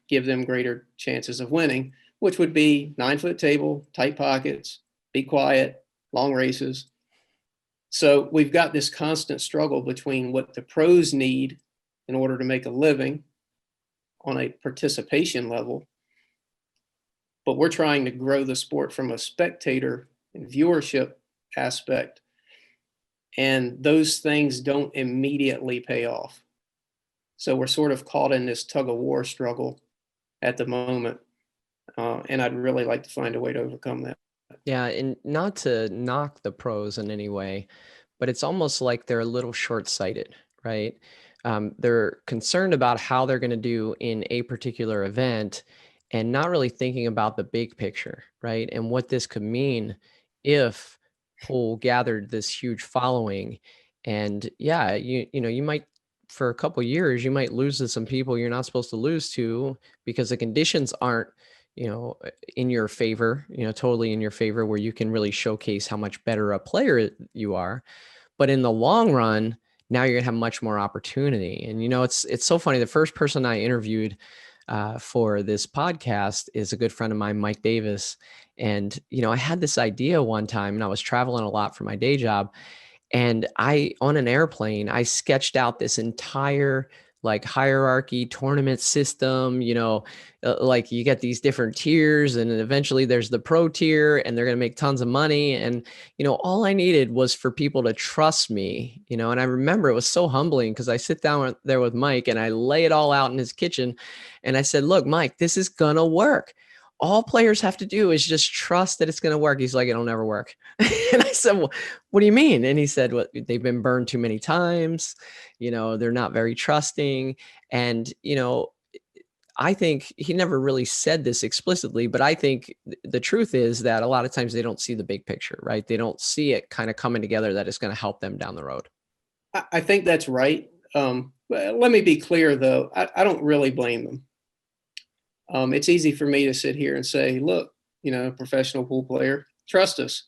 give them greater chances of winning, which would be 9-foot table, tight pockets, be quiet, long races. So we've got this constant struggle between what the pros need in order to make a living on a participation level, but we're trying to grow the sport from a spectator and viewership aspect, and those things don't immediately pay off. So we're sort of caught in this tug of war struggle at the moment, and I'd really like to find a way to overcome that. Yeah, and not to knock the pros in any way, but it's almost like they're a little short-sighted, right? They're concerned about how they're going to do in a particular event and not really thinking about the big picture, right? And what this could mean if pool gathered this huge following. And yeah, you might, for a couple years, you might lose to some people you're not supposed to lose to because the conditions aren't, in your favor, totally in your favor, where you can really showcase how much better a player you are. But in the long run, now you're gonna have much more opportunity. And it's so funny. The first person I interviewed for this podcast is a good friend of mine, Mike Davis. And I had this idea one time, and I was traveling a lot for my day job. And on an airplane, I sketched out this entire like hierarchy, tournament system, like you get these different tiers, and then eventually there's the pro tier, and they're going to make tons of money. And, all I needed was for people to trust me, and I remember it was so humbling because I sit down there with Mike and I lay it all out in his kitchen. And I said, look, Mike, this is going to work. All players have to do is just trust that it's going to work. He's like, it'll never work. And I said, well, what do you mean? And he said, well, they've been burned too many times. They're not very trusting. And, I think he never really said this explicitly, but I think the truth is that a lot of times they don't see the big picture, right? They don't see it kind of coming together that it's going to help them down the road. I think that's right. Let me be clear, though. I don't really blame them. It's easy for me to sit here and say, look, professional pool player, trust us.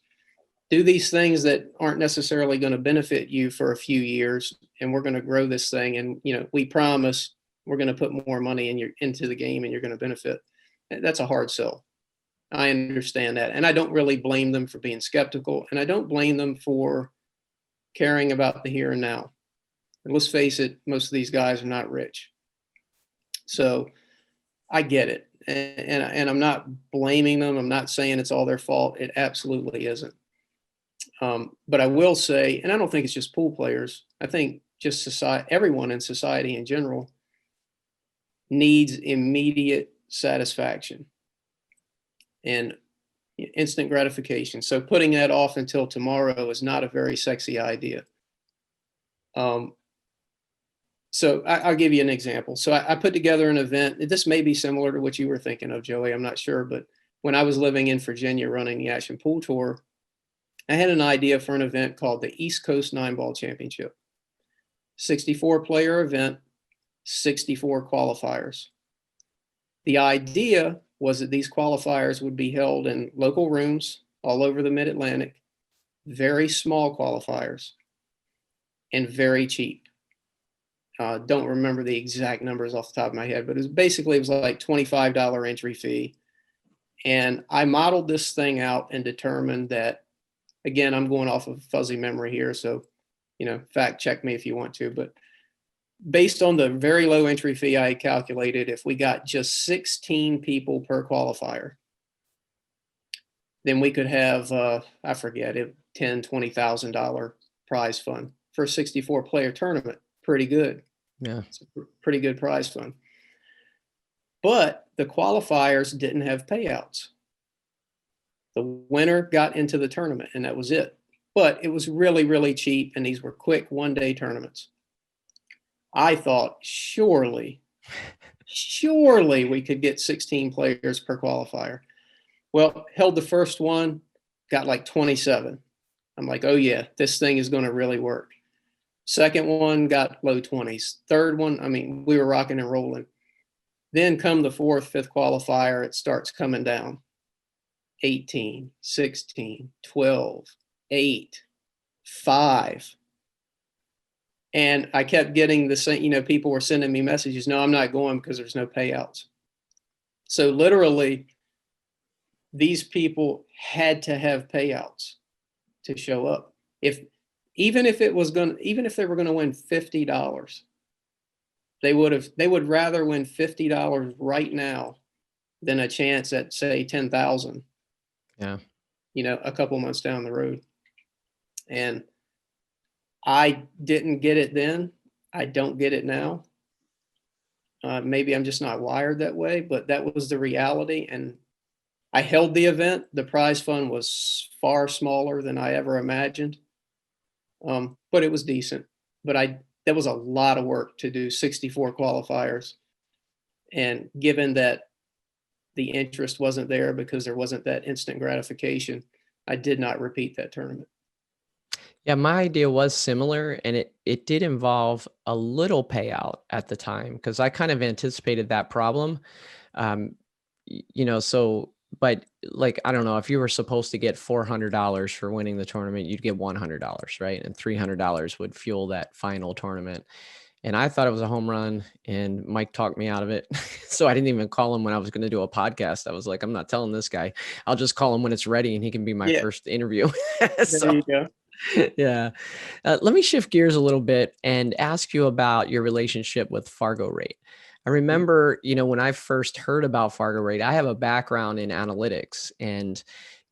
Do these things that aren't necessarily going to benefit you for a few years, and we're going to grow this thing. And, we promise we're going to put more money into the game and you're going to benefit. That's a hard sell. I understand that. And I don't really blame them for being skeptical, and I don't blame them for caring about the here and now. And let's face it, most of these guys are not rich. So I get it. And I'm not blaming them. I'm not saying it's all their fault. It absolutely isn't. But I will say, and I don't think it's just pool players, I think just society, everyone in society in general needs immediate satisfaction and instant gratification. So putting that off until tomorrow is not a very sexy idea. So I'll give you an example. So I put together an event. This may be similar to what you were thinking of, Joey. I'm not sure. But when I was living in Virginia running the Action Pool Tour, I had an idea for an event called the East Coast 9-Ball Championship. 64-player event, 64 qualifiers. The idea was that these qualifiers would be held in local rooms all over the Mid-Atlantic, very small qualifiers, and very cheap. Don't remember the exact numbers off the top of my head, but it was like $25 entry fee. And I modeled this thing out and determined that, again, I'm going off of fuzzy memory here, so, fact check me if you want to, but based on the very low entry fee I calculated, if we got just 16 people per qualifier, then we could have, I forget, $10,000, $20,000 prize fund for a 64-player tournament. Pretty good. Yeah. It's a pretty good prize fund. But the qualifiers didn't have payouts. The winner got into the tournament, and that was it. But it was really, really cheap, and these were quick one-day tournaments. I thought, surely we could get 16 players per qualifier. Well, held the first one, got like 27. I'm like, oh yeah, this thing is going to really work. Second one got low 20s. Third one, we were rocking and rolling. Then come the fourth, fifth qualifier, it starts coming down. 18, 16, 12, 8, 5. And I kept getting the same, people were sending me messages, no, I'm not going because there's no payouts. So literally, these people had to have payouts to show up. Even if they were going to win $50, they would rather win $50 right now than a chance at, say, 10,000. Yeah. A couple months down the road. And I didn't get it then. I don't get it now. Maybe I'm just not wired that way, but that was the reality. And I held the event. The prize fund was far smaller than I ever imagined. But it was decent. But that was a lot of work to do 64 qualifiers. And given that the interest wasn't there because there wasn't that instant gratification, I did not repeat that tournament. Yeah, my idea was similar, and it did involve a little payout at the time because I kind of anticipated that problem. But like, I don't know, if you were supposed to get $400 for winning the tournament, you'd get $100, right? And $300 would fuel that final tournament. And I thought it was a home run, and Mike talked me out of it. So I didn't even call him when I was going to do a podcast. I was like, I'm not telling this guy. I'll just call him when it's ready and he can be my first interview. There you go. Yeah. Let me shift gears a little bit and ask you about your relationship with FargoRate. I remember, when I first heard about FargoRate, I have a background in analytics, and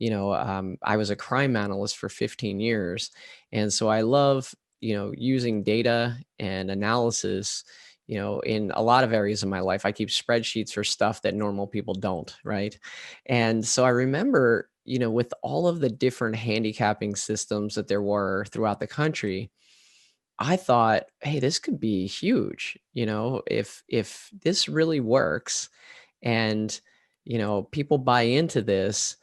I was a crime analyst for 15 years, and so I love using data and analysis. In a lot of areas of my life, I keep spreadsheets for stuff that normal people don't, right? And so I remember, with all of the different handicapping systems that there were throughout the country, I thought, hey, this could be huge, if this really works and people buy into this,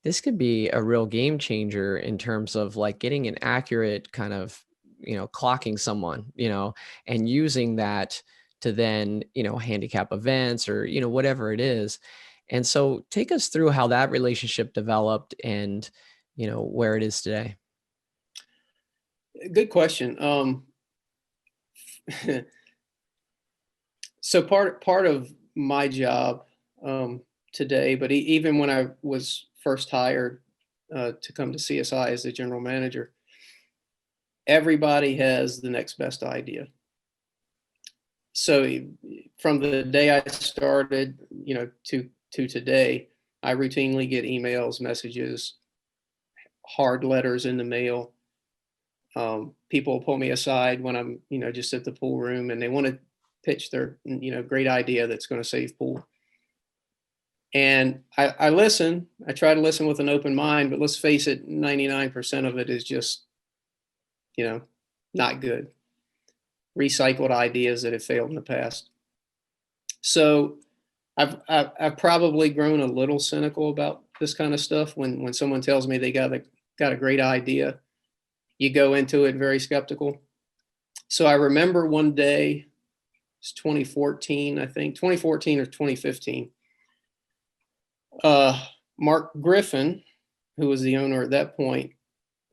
this could be a real game changer in terms of like getting an accurate kind of, clocking someone, and using that to then, handicap events or, whatever it is. And so take us through how that relationship developed and, where it is today. Good question. So part of my job today, but even when I was first hired to come to CSI as the general manager, everybody has the next best idea. So from the day I started, to today, I routinely get emails, messages, hard letters in the mail. People pull me aside when I'm, just at the pool room, and they want to pitch their, great idea that's going to save pool. And I listen. I try to listen with an open mind, but let's face it, 99% of it is just, not good. Recycled ideas that have failed in the past. So I've probably grown a little cynical about this kind of stuff. When someone tells me they got a great idea, you go into it very skeptical. So I remember one day, it's 2014, I think, 2014 or 2015. Mark Griffin, who was the owner at that point,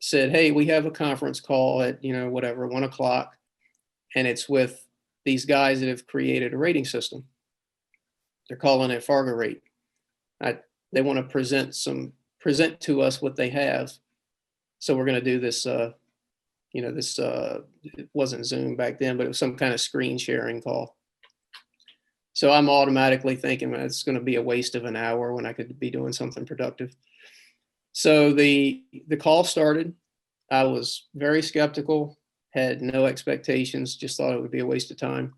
said, "Hey, we have a conference call at, 1:00, and it's with these guys that have created a rating system. They're calling it FargoRate. They want to present to us what they have. So we're going to do this, it wasn't Zoom back then, but it was some kind of screen sharing call." So I'm automatically thinking, it's going to be a waste of an hour when I could be doing something productive. So the call started. I was very skeptical, had no expectations, just thought it would be a waste of time.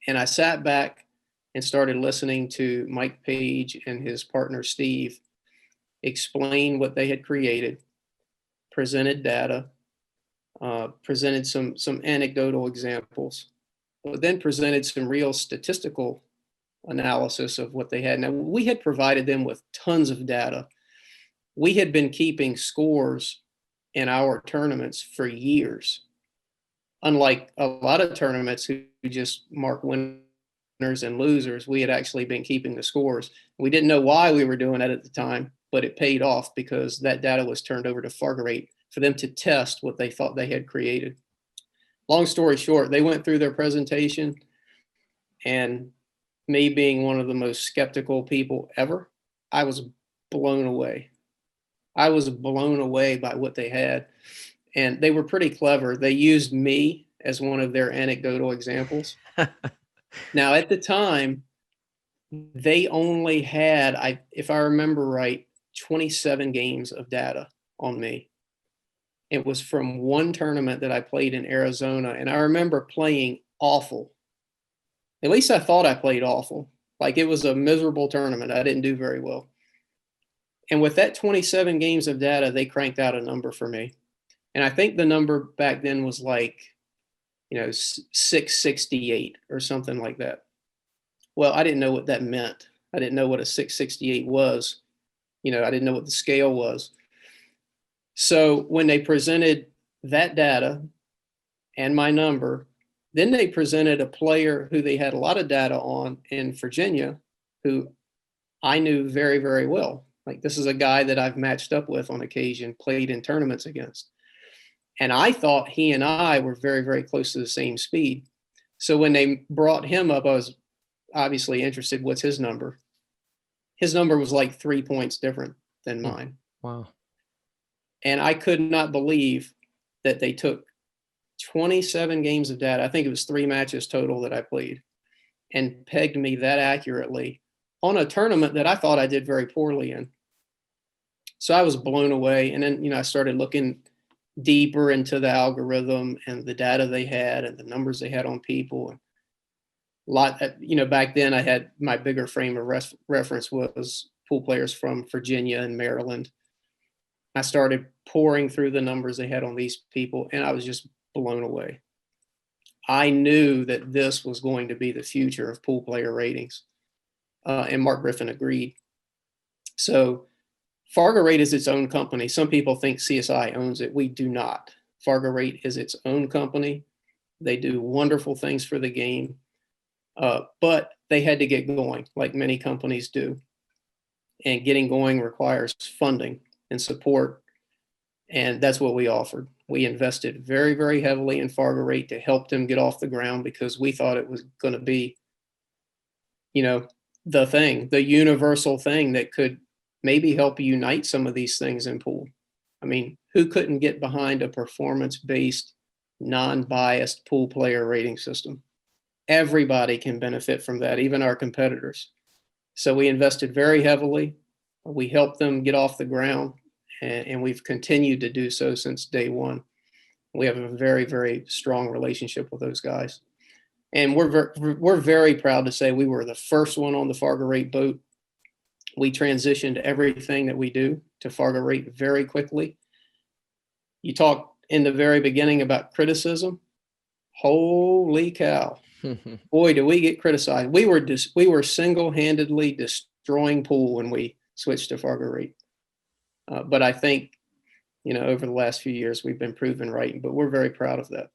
And I sat back and started listening to Mike Page and his partner Steve explain what they had created, presented data, presented some anecdotal examples, but then presented some real statistical analysis of what they had. Now, we had provided them with tons of data. We had been keeping scores in our tournaments for years. Unlike a lot of tournaments who just mark winners and losers, we had actually been keeping the scores. We didn't know why we were doing that at the time, but it paid off because that data was turned over to FargoRate for them to test what they thought they had created. Long story short, they went through their presentation, and me being one of the most skeptical people ever, I was blown away. I was blown away by what they had. And they were pretty clever. They used me as one of their anecdotal examples. Now, at the time, they only had, if I remember right, 27 games of data on me. It was from one tournament that I played in Arizona, and I remember playing awful. At least I thought I played awful. Like, it was a miserable tournament. I didn't do very well. And with that 27 games of data, they cranked out a number for me. And I think the number back then was like, 668 or something like that. Well, I didn't know what that meant. I didn't know what a 668 was. I didn't know what the scale was. So when they presented that data and my number, then they presented a player who they had a lot of data on in Virginia, who I knew very, very well. Like, this is a guy that I've matched up with on occasion, played in tournaments against. And I thought he and I were very, very close to the same speed. So when they brought him up, I was obviously interested. What's his number? His number was like 3 points different than mine. Wow. And I could not believe that they took 27 games of data. I think it was 3 matches total that I played, and pegged me that accurately on a tournament that I thought I did very poorly in. So I was blown away. And then, I started looking deeper into the algorithm and the data they had and the numbers they had on people. And back then I had my bigger frame of reference was pool players from Virginia and Maryland. I started pouring through the numbers they had on these people, and I was just blown away. I knew that this was going to be the future of pool player ratings, and Mark Griffin agreed. So FargoRate is its own company. Some people think CSI owns it. We do not. FargoRate is its own company. They do wonderful things for the game, but they had to get going, like many companies do. And getting going requires funding and support, and that's what we offered. We invested very, very heavily in FargoRate to help them get off the ground, because we thought it was going to be, the universal thing that could maybe help unite some of these things in pool. I mean, who couldn't get behind a performance-based, non-biased pool player rating system? Everybody can benefit from that, even our competitors. So we invested very heavily. We helped them get off the ground, and we've continued to do so since day one. We have a very, very strong relationship with those guys. And we're very proud to say we were the first one on the FargoRate boat. We transitioned everything that we do to FargoRate very quickly. You talked in the very beginning about criticism. Holy cow. Boy, do we get criticized. We were single-handedly destroying pool when we switched to FargoRate. But I think, over the last few years, we've been proven right, but we're very proud of that.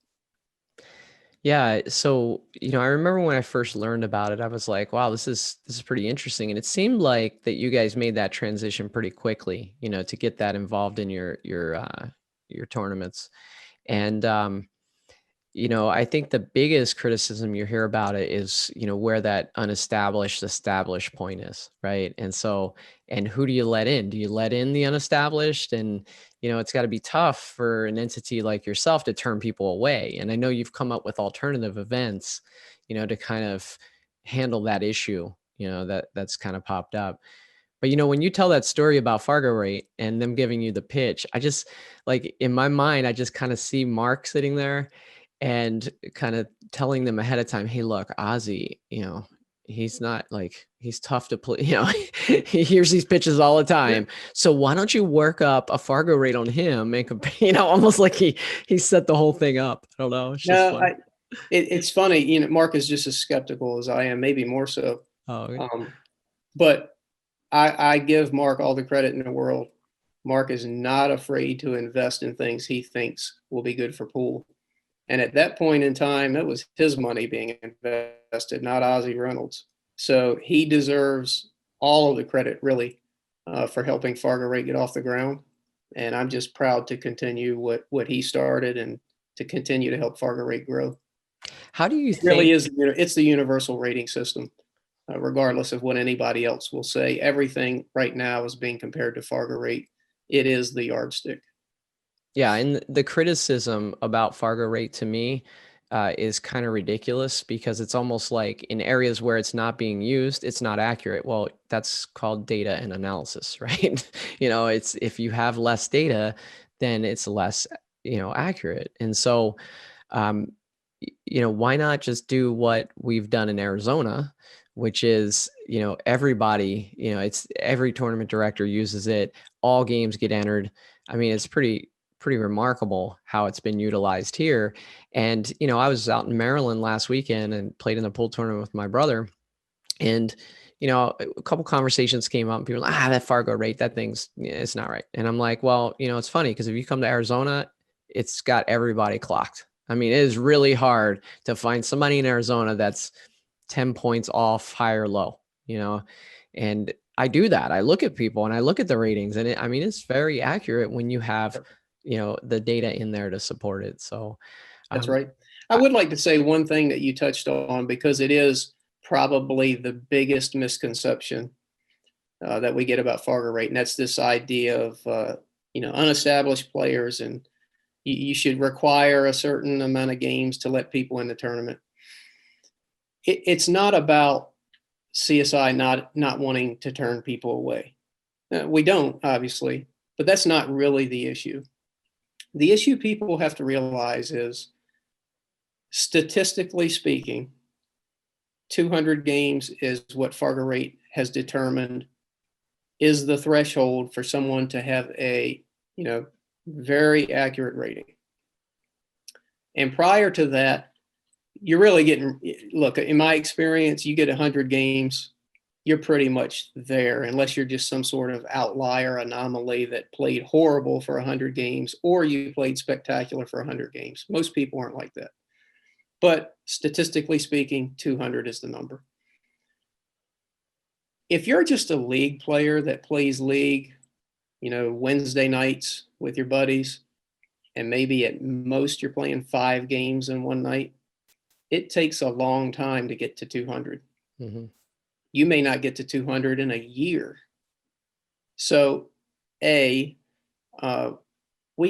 Yeah. So, I remember when I first learned about it, I was like, wow, this is pretty interesting. And it seemed like that you guys made that transition pretty quickly, to get that involved in your tournaments. And, I think the biggest criticism you hear about it is, where that unestablished, established point is, right? And so, and who do you let in? Do you let in the unestablished? And, it's got to be tough for an entity like yourself to turn people away. And I know you've come up with alternative events, to kind of handle that issue, that's kind of popped up. But, when you tell that story about FargoRate and them giving you the pitch, I just, like, in my mind, I just kind of see Mark sitting there and kind of telling them ahead of time, hey, look, Ozzy, he's not like, he's tough to play, he hears these pitches all the time. So why don't you work up a FargoRate on him, make him, almost like he set the whole thing up. I don't know. It's just fun. It's funny, Mark is just as skeptical as I am, maybe more so. Oh, okay. But I give Mark all the credit in the world. Mark is not afraid to invest in things he thinks will be good for pool. And at that point in time, it was his money being invested, not Ozzy Reynolds. So he deserves all of the credit, really, for helping FargoRate get off the ground. And I'm just proud to continue what he started and to continue to help FargoRate grow. How do you think? It really is, it's the universal rating system, regardless of what anybody else will say. Everything right now is being compared to FargoRate. It is the yardstick. Yeah, and the criticism about FargoRate to me is kind of ridiculous, because it's almost like in areas where it's not being used, it's not accurate. Well, that's called data and analysis, right? It's, if you have less data, then it's less, accurate. And so, why not just do what we've done in Arizona, which is, everybody, it's every tournament director uses it. All games get entered. I mean, it's pretty remarkable how it's been utilized here. And, I was out in Maryland last weekend and played in a pool tournament with my brother. And, a couple conversations came up and people were like, that FargoRate, that thing's, it's not right. And I'm like, well, it's funny, because if you come to Arizona, it's got everybody clocked. I mean, it is really hard to find somebody in Arizona that's 10 points off, high or low, and I do that. I look at people and I look at the ratings, and it's very accurate when you have, the data in there to support it. So that's right. I would like to say one thing that you touched on, because it is probably the biggest misconception that we get about FargoRate, and that's this idea of unestablished players, and you should require a certain amount of games to let people in the tournament. It's not about CSI not wanting to turn people away. We don't, obviously, but that's not really the issue. The issue people have to realize is, statistically speaking, 200 games is what FargoRate has determined is the threshold for someone to have a, very accurate rating. And prior to that, you're really look, in my experience, you get 100 games, you're pretty much there, unless you're just some sort of outlier anomaly that played horrible for 100 games, or you played spectacular for 100 games. Most people aren't like that. But statistically speaking, 200 is the number. If you're just a league player that plays league, Wednesday nights with your buddies, and maybe at most you're playing 5 games in one night, it takes a long time to get to 200. Mm-hmm. You may not get to 200 in a year. So, we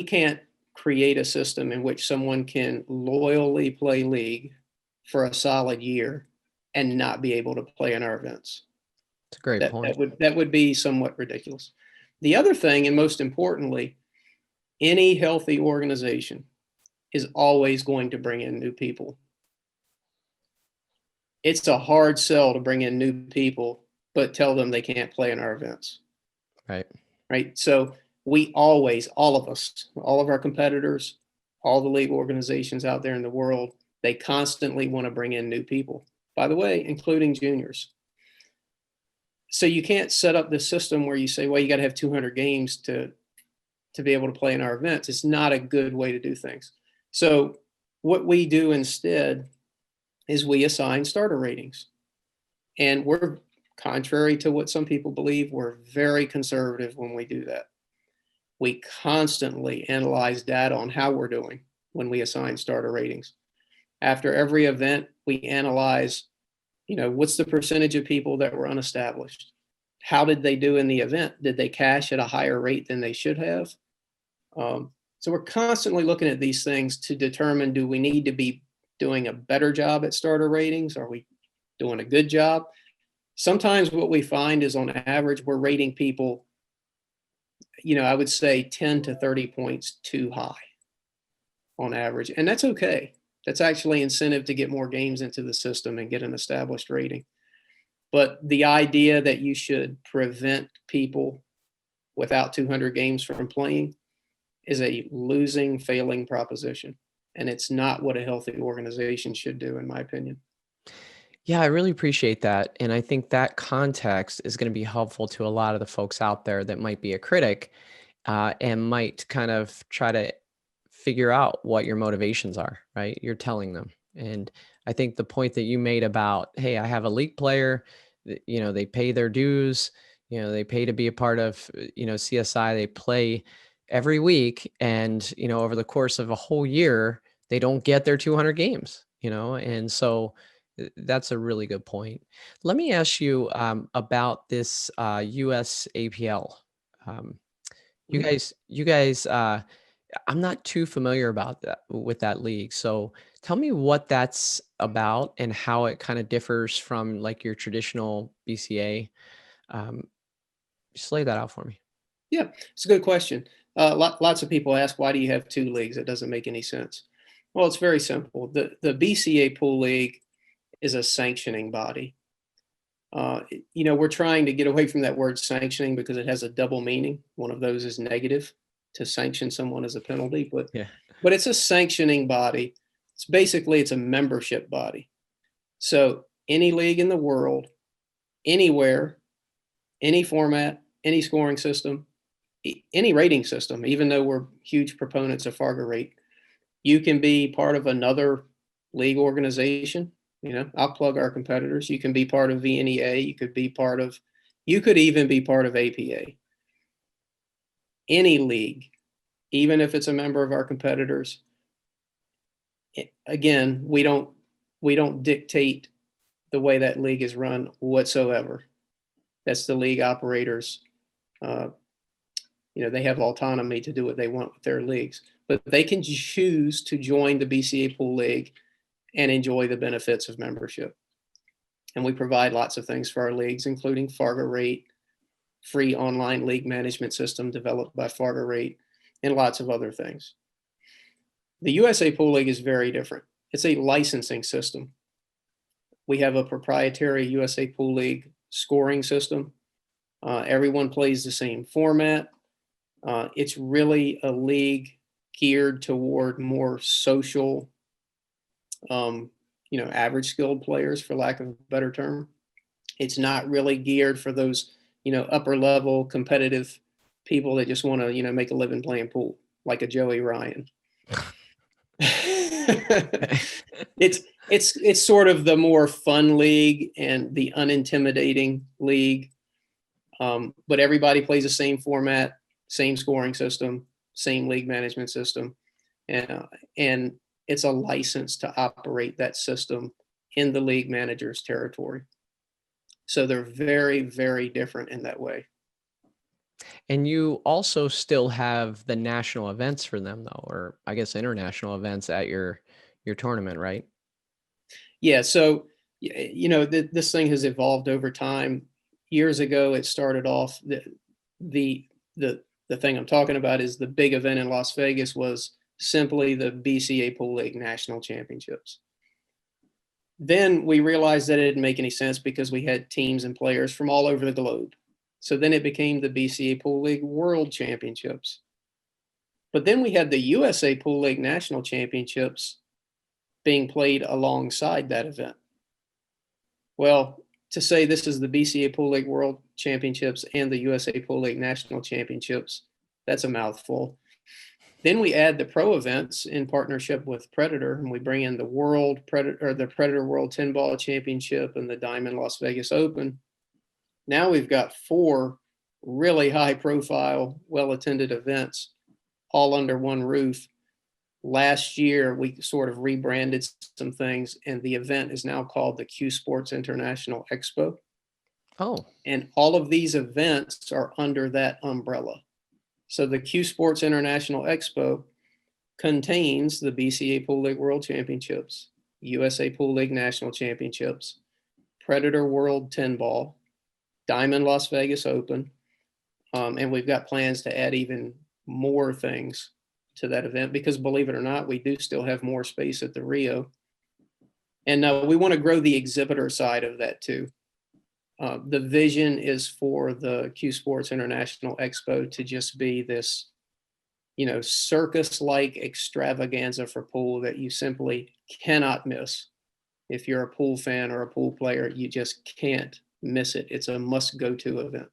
can't create a system in which someone can loyally play league for a solid year and not be able to play in our events. That's a great point. That would be somewhat ridiculous. The other thing, and most importantly, any healthy organization is always going to bring in new people. It's a hard sell to bring in new people, but tell them they can't play in our events. Right. So we always, all of us, all of our competitors, all the league organizations out there in the world, they constantly want to bring in new people, by the way, including juniors. So you can't set up this system where you say, well, you got to have 200 games to be able to play in our events. It's not a good way to do things. So what we do instead is we assign starter ratings. And we're, contrary to what some people believe, we're very conservative when we do that. We constantly analyze data on how we're doing when we assign starter ratings. After every event, we analyze, what's the percentage of people that were unestablished? How did they do in the event? Did they cash at a higher rate than they should have? So we're constantly looking at these things to determine, do we need to be doing a better job at starter ratings? Are we doing a good job? Sometimes what we find is, on average, we're rating people, I would say 10 to 30 points too high on average. And that's okay. That's actually incentive to get more games into the system and get an established rating. But the idea that you should prevent people without 200 games from playing is a losing, failing proposition. And it's not what a healthy organization should do, in my opinion. Yeah, I really appreciate that. And I think that context is going to be helpful to a lot of the folks out there that might be a critic and might kind of try to figure out what your motivations are, right? You're telling them. And I think the point that you made about, hey, I have a league player, they pay their dues, they pay to be a part of, CSI, they play every week. And, over the course of a whole year, they don't get their 200 games, and so that's a really good point. Let me ask you about this USAPL. You guys, I'm not too familiar about that with that league. So tell me what that's about and how it kind of differs from like your traditional BCA. Just lay that out for me. Yeah, it's a good question. Lots of people ask, why do you have 2 leagues? It doesn't make any sense. Well, it's very simple. The BCA Pool League is a sanctioning body. We're trying to get away from that word sanctioning because it has a double meaning. One of those is negative, to sanction someone as a penalty, but it's a sanctioning body. It's a membership body. So any league in the world, anywhere, any format, any scoring system, any rating system, even though we're huge proponents of FargoRate, you can be part of another league organization. I'll plug our competitors. You can be part of VNEA. You could even be part of APA. Any league, even if it's a member of our competitors. Again, we don't dictate the way that league is run whatsoever. That's the league operators' They have autonomy to do what they want with their leagues, but they can choose to join the BCA Pool League and enjoy the benefits of membership. And we provide lots of things for our leagues, including FargoRate, free online league management system developed by FargoRate, and lots of other things. The USA Pool League is very different. It's a licensing system. We have a proprietary USA Pool League scoring system. Everyone plays the same format. It's really a league geared toward more social, average skilled players, for lack of a better term. It's not really geared for those, upper level competitive people that just want to, make a living playing pool, like a Joey Ryan. It's sort of the more fun league and the unintimidating league. But everybody plays the same format, same scoring system, same league management system. And it's a license to operate that system in the league manager's territory. So they're very, very different in that way. And you also still have the national events for them, though, or I guess international events at your tournament, right? Yeah. So, this thing has evolved over time. Years ago, it started off, the thing I'm talking about is the big event in Las Vegas was simply the BCA Pool League National Championships. Then we realized that it didn't make any sense because we had teams and players from all over the globe. So then it became the BCA Pool League World Championships. But then we had the USA Pool League National Championships being played alongside that event. Well, to say this is the BCA Pool League World Championships and the USA Pool League National Championships, that's a mouthful. Then we add the pro events in partnership with Predator, and we bring in the Predator World 10 Ball Championship and the Diamond Las Vegas Open. Now we've got 4 really high profile, well-attended events all under one roof. Last year, we sort of rebranded some things, and the event is now called the CueSports International Expo. Oh. And all of these events are under that umbrella. So the CueSports International Expo contains the BCA Pool League World Championships, USA Pool League National Championships, Predator World 10 Ball, Diamond Las Vegas Open, and we've got plans to add even more things to that event because, believe it or not, we do still have more space at the Rio. And we want to grow the exhibitor side of that too. The vision is for the CueSports International Expo to just be this, circus-like extravaganza for pool that you simply cannot miss. If you're a pool fan or a pool player, you just can't miss it. It's a must-go-to event.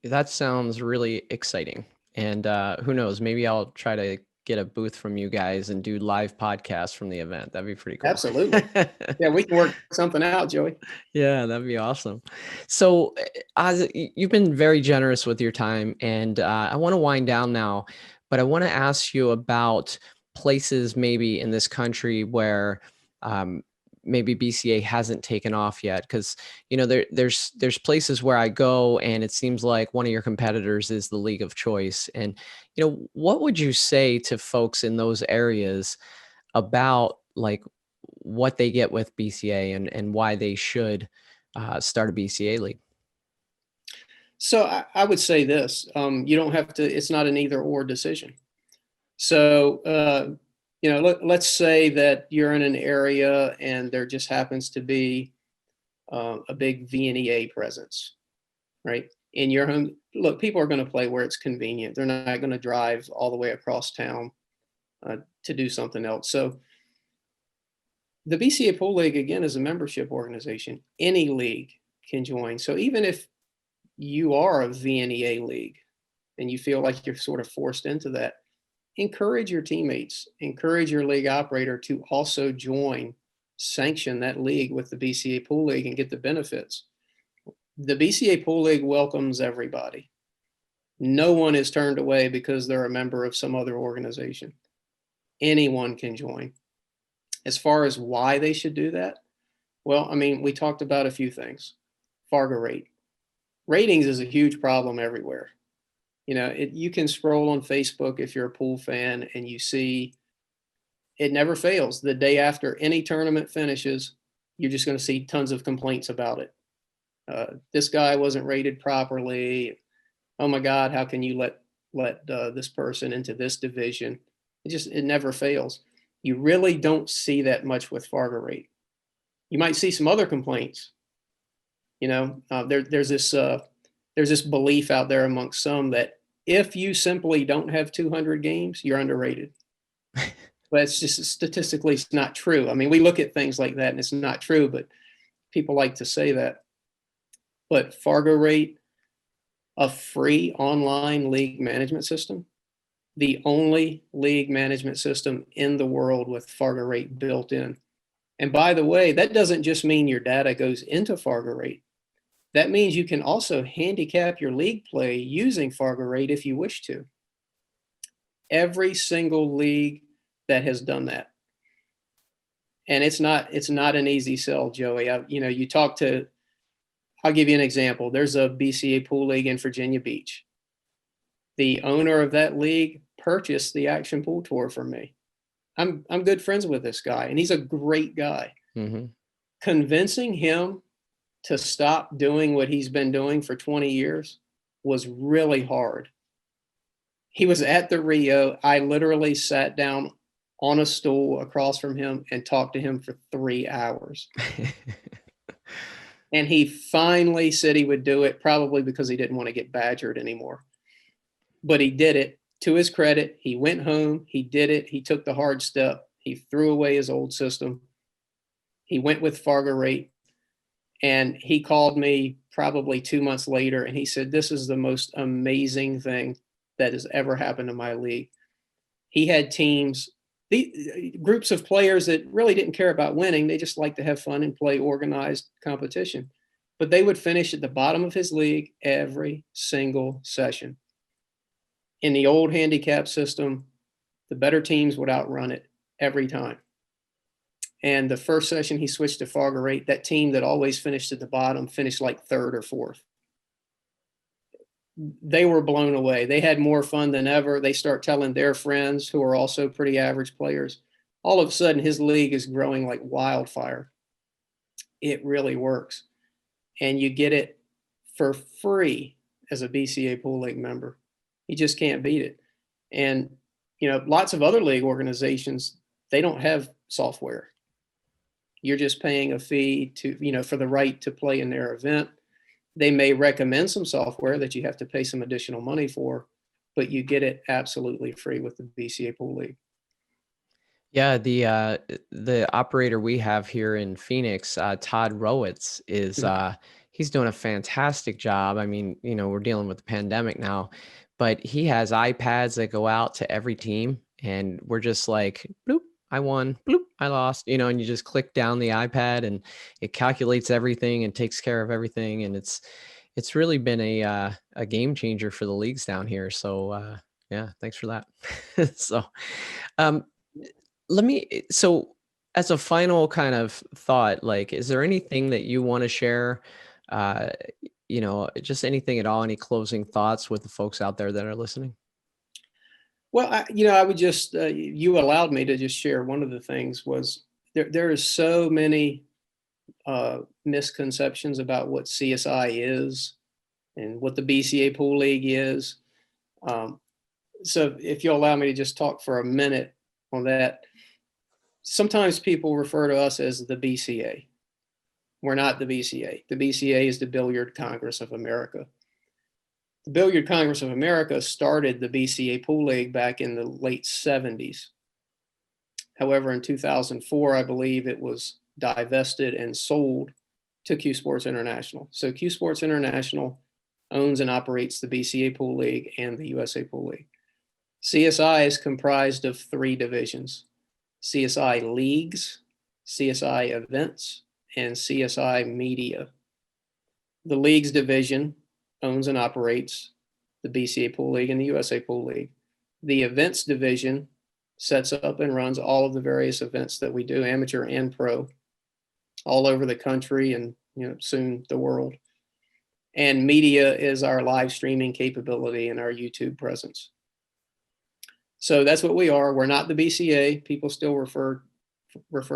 That sounds really exciting. And who knows, maybe I'll try to get a booth from you guys and do live podcasts from the event. That'd be pretty cool. Absolutely. Yeah, we can work something out, Joey. Yeah, that'd be awesome. So you've been very generous with your time, and I want to wind down now, but I want to ask you about places maybe in this country where maybe BCA hasn't taken off yet, because there's places where I go and it seems like one of your competitors is the league of choice. And what would you say to folks in those areas about like what they get with BCA and why they should start a BCA league? So I would say this: you don't have to. It's not an either or decision. So let's say that you're in an area and there just happens to be a big VNEA presence, right? In your home, look, people are going to play where it's convenient. They're not going to drive all the way across town to do something else. So the BCA Pool League, again, is a membership organization. Any league can join. So even if you are a VNEA league and you feel like you're sort of forced into that, encourage your teammates, encourage your league operator to also sanction that league with the BCA Pool League and get the benefits. The BCA Pool League welcomes everybody. No one is turned away because they're a member of some other organization. Anyone can join. As far as why they should do that, well, I mean, we talked about a few things. FargoRate. Ratings is a huge problem everywhere. You can scroll on Facebook if you're a pool fan and you see it never fails. The day after any tournament finishes, you're just going to see tons of complaints about it. This guy wasn't rated properly. Oh my God, how can you let this person into this division? It never fails. You really don't see that much with FargoRate. You might see some other complaints. There's this belief out there amongst some that if you simply don't have 200 games, you're underrated. But it's just statistically, it's not true. I mean, we look at things like that and it's not true, but people like to say that. But FargoRate, a free online league management system, the only league management system in the world with FargoRate built in. And by the way, that doesn't just mean your data goes into FargoRate. That means you can also handicap your league play using FargoRate if you wish to. Every single league that has done that. And it's not an easy sell, Joey. I'll give you an example. There's a BCA pool league in Virginia Beach. The owner of that league purchased the Action Pool Tour from me. I'm good friends with this guy, and he's a great guy. Mm-hmm. Convincing him to stop doing what he's been doing for 20 years was really hard. He was at the Rio. I literally sat down on a stool across from him and talked to him for 3 hours. And he finally said he would do it, probably because he didn't want to get badgered anymore. But he did it. To his credit, he went home, he did it, he took the hard step, he threw away his old system. He went with FargoRate, and he called me probably 2 months later, and he said, "This is the most amazing thing that has ever happened to my league." He had teams, groups of players that really didn't care about winning. They just liked to have fun and play organized competition. But they would finish at the bottom of his league every single session. In the old handicap system, the better teams would outrun it every time. And the first session he switched to FargoRate, that team that always finished at the bottom finished like third or fourth. They were blown away. They had more fun than ever. They start telling their friends who are also pretty average players. All of a sudden, his league is growing like wildfire. It really works. And you get it for free as a BCA Pool League member. You just can't beat it. And, lots of other league organizations, they don't have software. You're just paying a fee for the right to play in their event. They may recommend some software that you have to pay some additional money for, but you get it absolutely free with the BCA Pool League. Yeah, the operator we have here in Phoenix, Todd Rowitz, is he's doing a fantastic job. I mean, we're dealing with the pandemic now, but he has iPads that go out to every team, and we're just like, bloop, I won, bloop, I lost, and you just click down the iPad and it calculates everything and takes care of everything. And it's really been a game changer for the leagues down here. So yeah, thanks for that. So so as a final kind of thought, like, is there anything that you want to share? Just anything at all, any closing thoughts with the folks out there that are listening? Well, I would just, you allowed me to just share. One of the things was there is so many misconceptions about what CSI is and what the BCA Pool League is. So if you'll allow me to just talk for a minute on that. Sometimes people refer to us as the BCA. We're not the BCA. The BCA is the Billiard Congress of America. The Billiard Congress of America started the BCA Pool League back in the late 70s. However, in 2004, I believe it was divested and sold to CueSports International. So CueSports International owns and operates the BCA Pool League and the USA Pool League. CSI is comprised of 3 divisions: CSI Leagues, CSI Events, and CSI Media. The Leagues division owns and operates the BCA Pool League and the USA Pool League. The Events division sets up and runs all of the various events that we do, amateur and pro, all over the country and soon the world. And media is our live streaming capability and our YouTube presence. So that's what we are. We're not the BCA. People still refer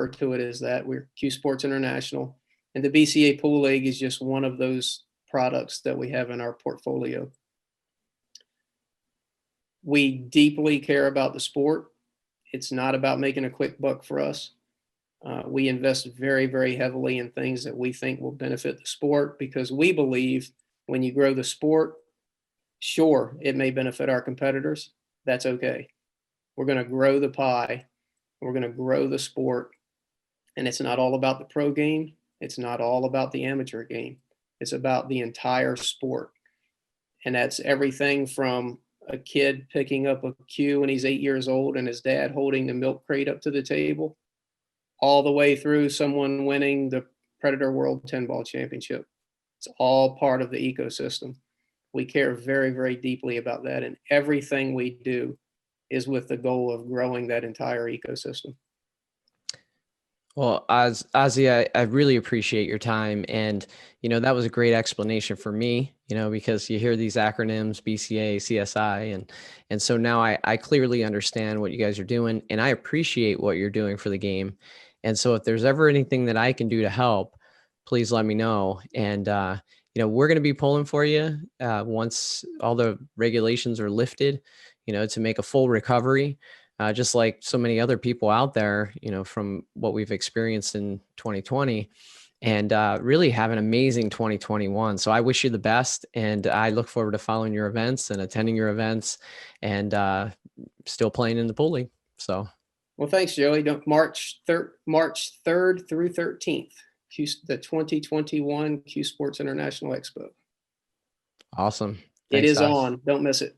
to it as that. We're CueSports International. And the BCA Pool League is just one of those products that we have in our portfolio. We deeply care about the sport. It's not about making a quick buck for us. We invest very, very heavily in things that we think will benefit the sport, because we believe when you grow the sport, sure, it may benefit our competitors. That's okay. We're going to grow the pie. We're going to grow the sport. And it's not all about the pro game. It's not all about the amateur game. It's about the entire sport. And that's everything from a kid picking up a cue when he's 8 years old and his dad holding the milk crate up to the table, all the way through someone winning the Predator World 10-ball championship. It's all part of the ecosystem. We care very, very deeply about that. And everything we do is with the goal of growing that entire ecosystem. Well, Ozzy, I really appreciate your time. And, that was a great explanation for me, because you hear these acronyms, BCA, CSI. And so now I clearly understand what you guys are doing, and I appreciate what you're doing for the game. And so if there's ever anything that I can do to help, please let me know. And, we're going to be pulling for you once all the regulations are lifted, to make a full recovery. Just like so many other people out there, from what we've experienced in 2020, and really have an amazing 2021. So I wish you the best, and I look forward to following your events and attending your events, and still playing in the pool league. So, well, thanks, Joey. March 3rd through 13th, the 2021 CueSports International Expo. Awesome. It Thanks, is Doc. on. Don't miss it.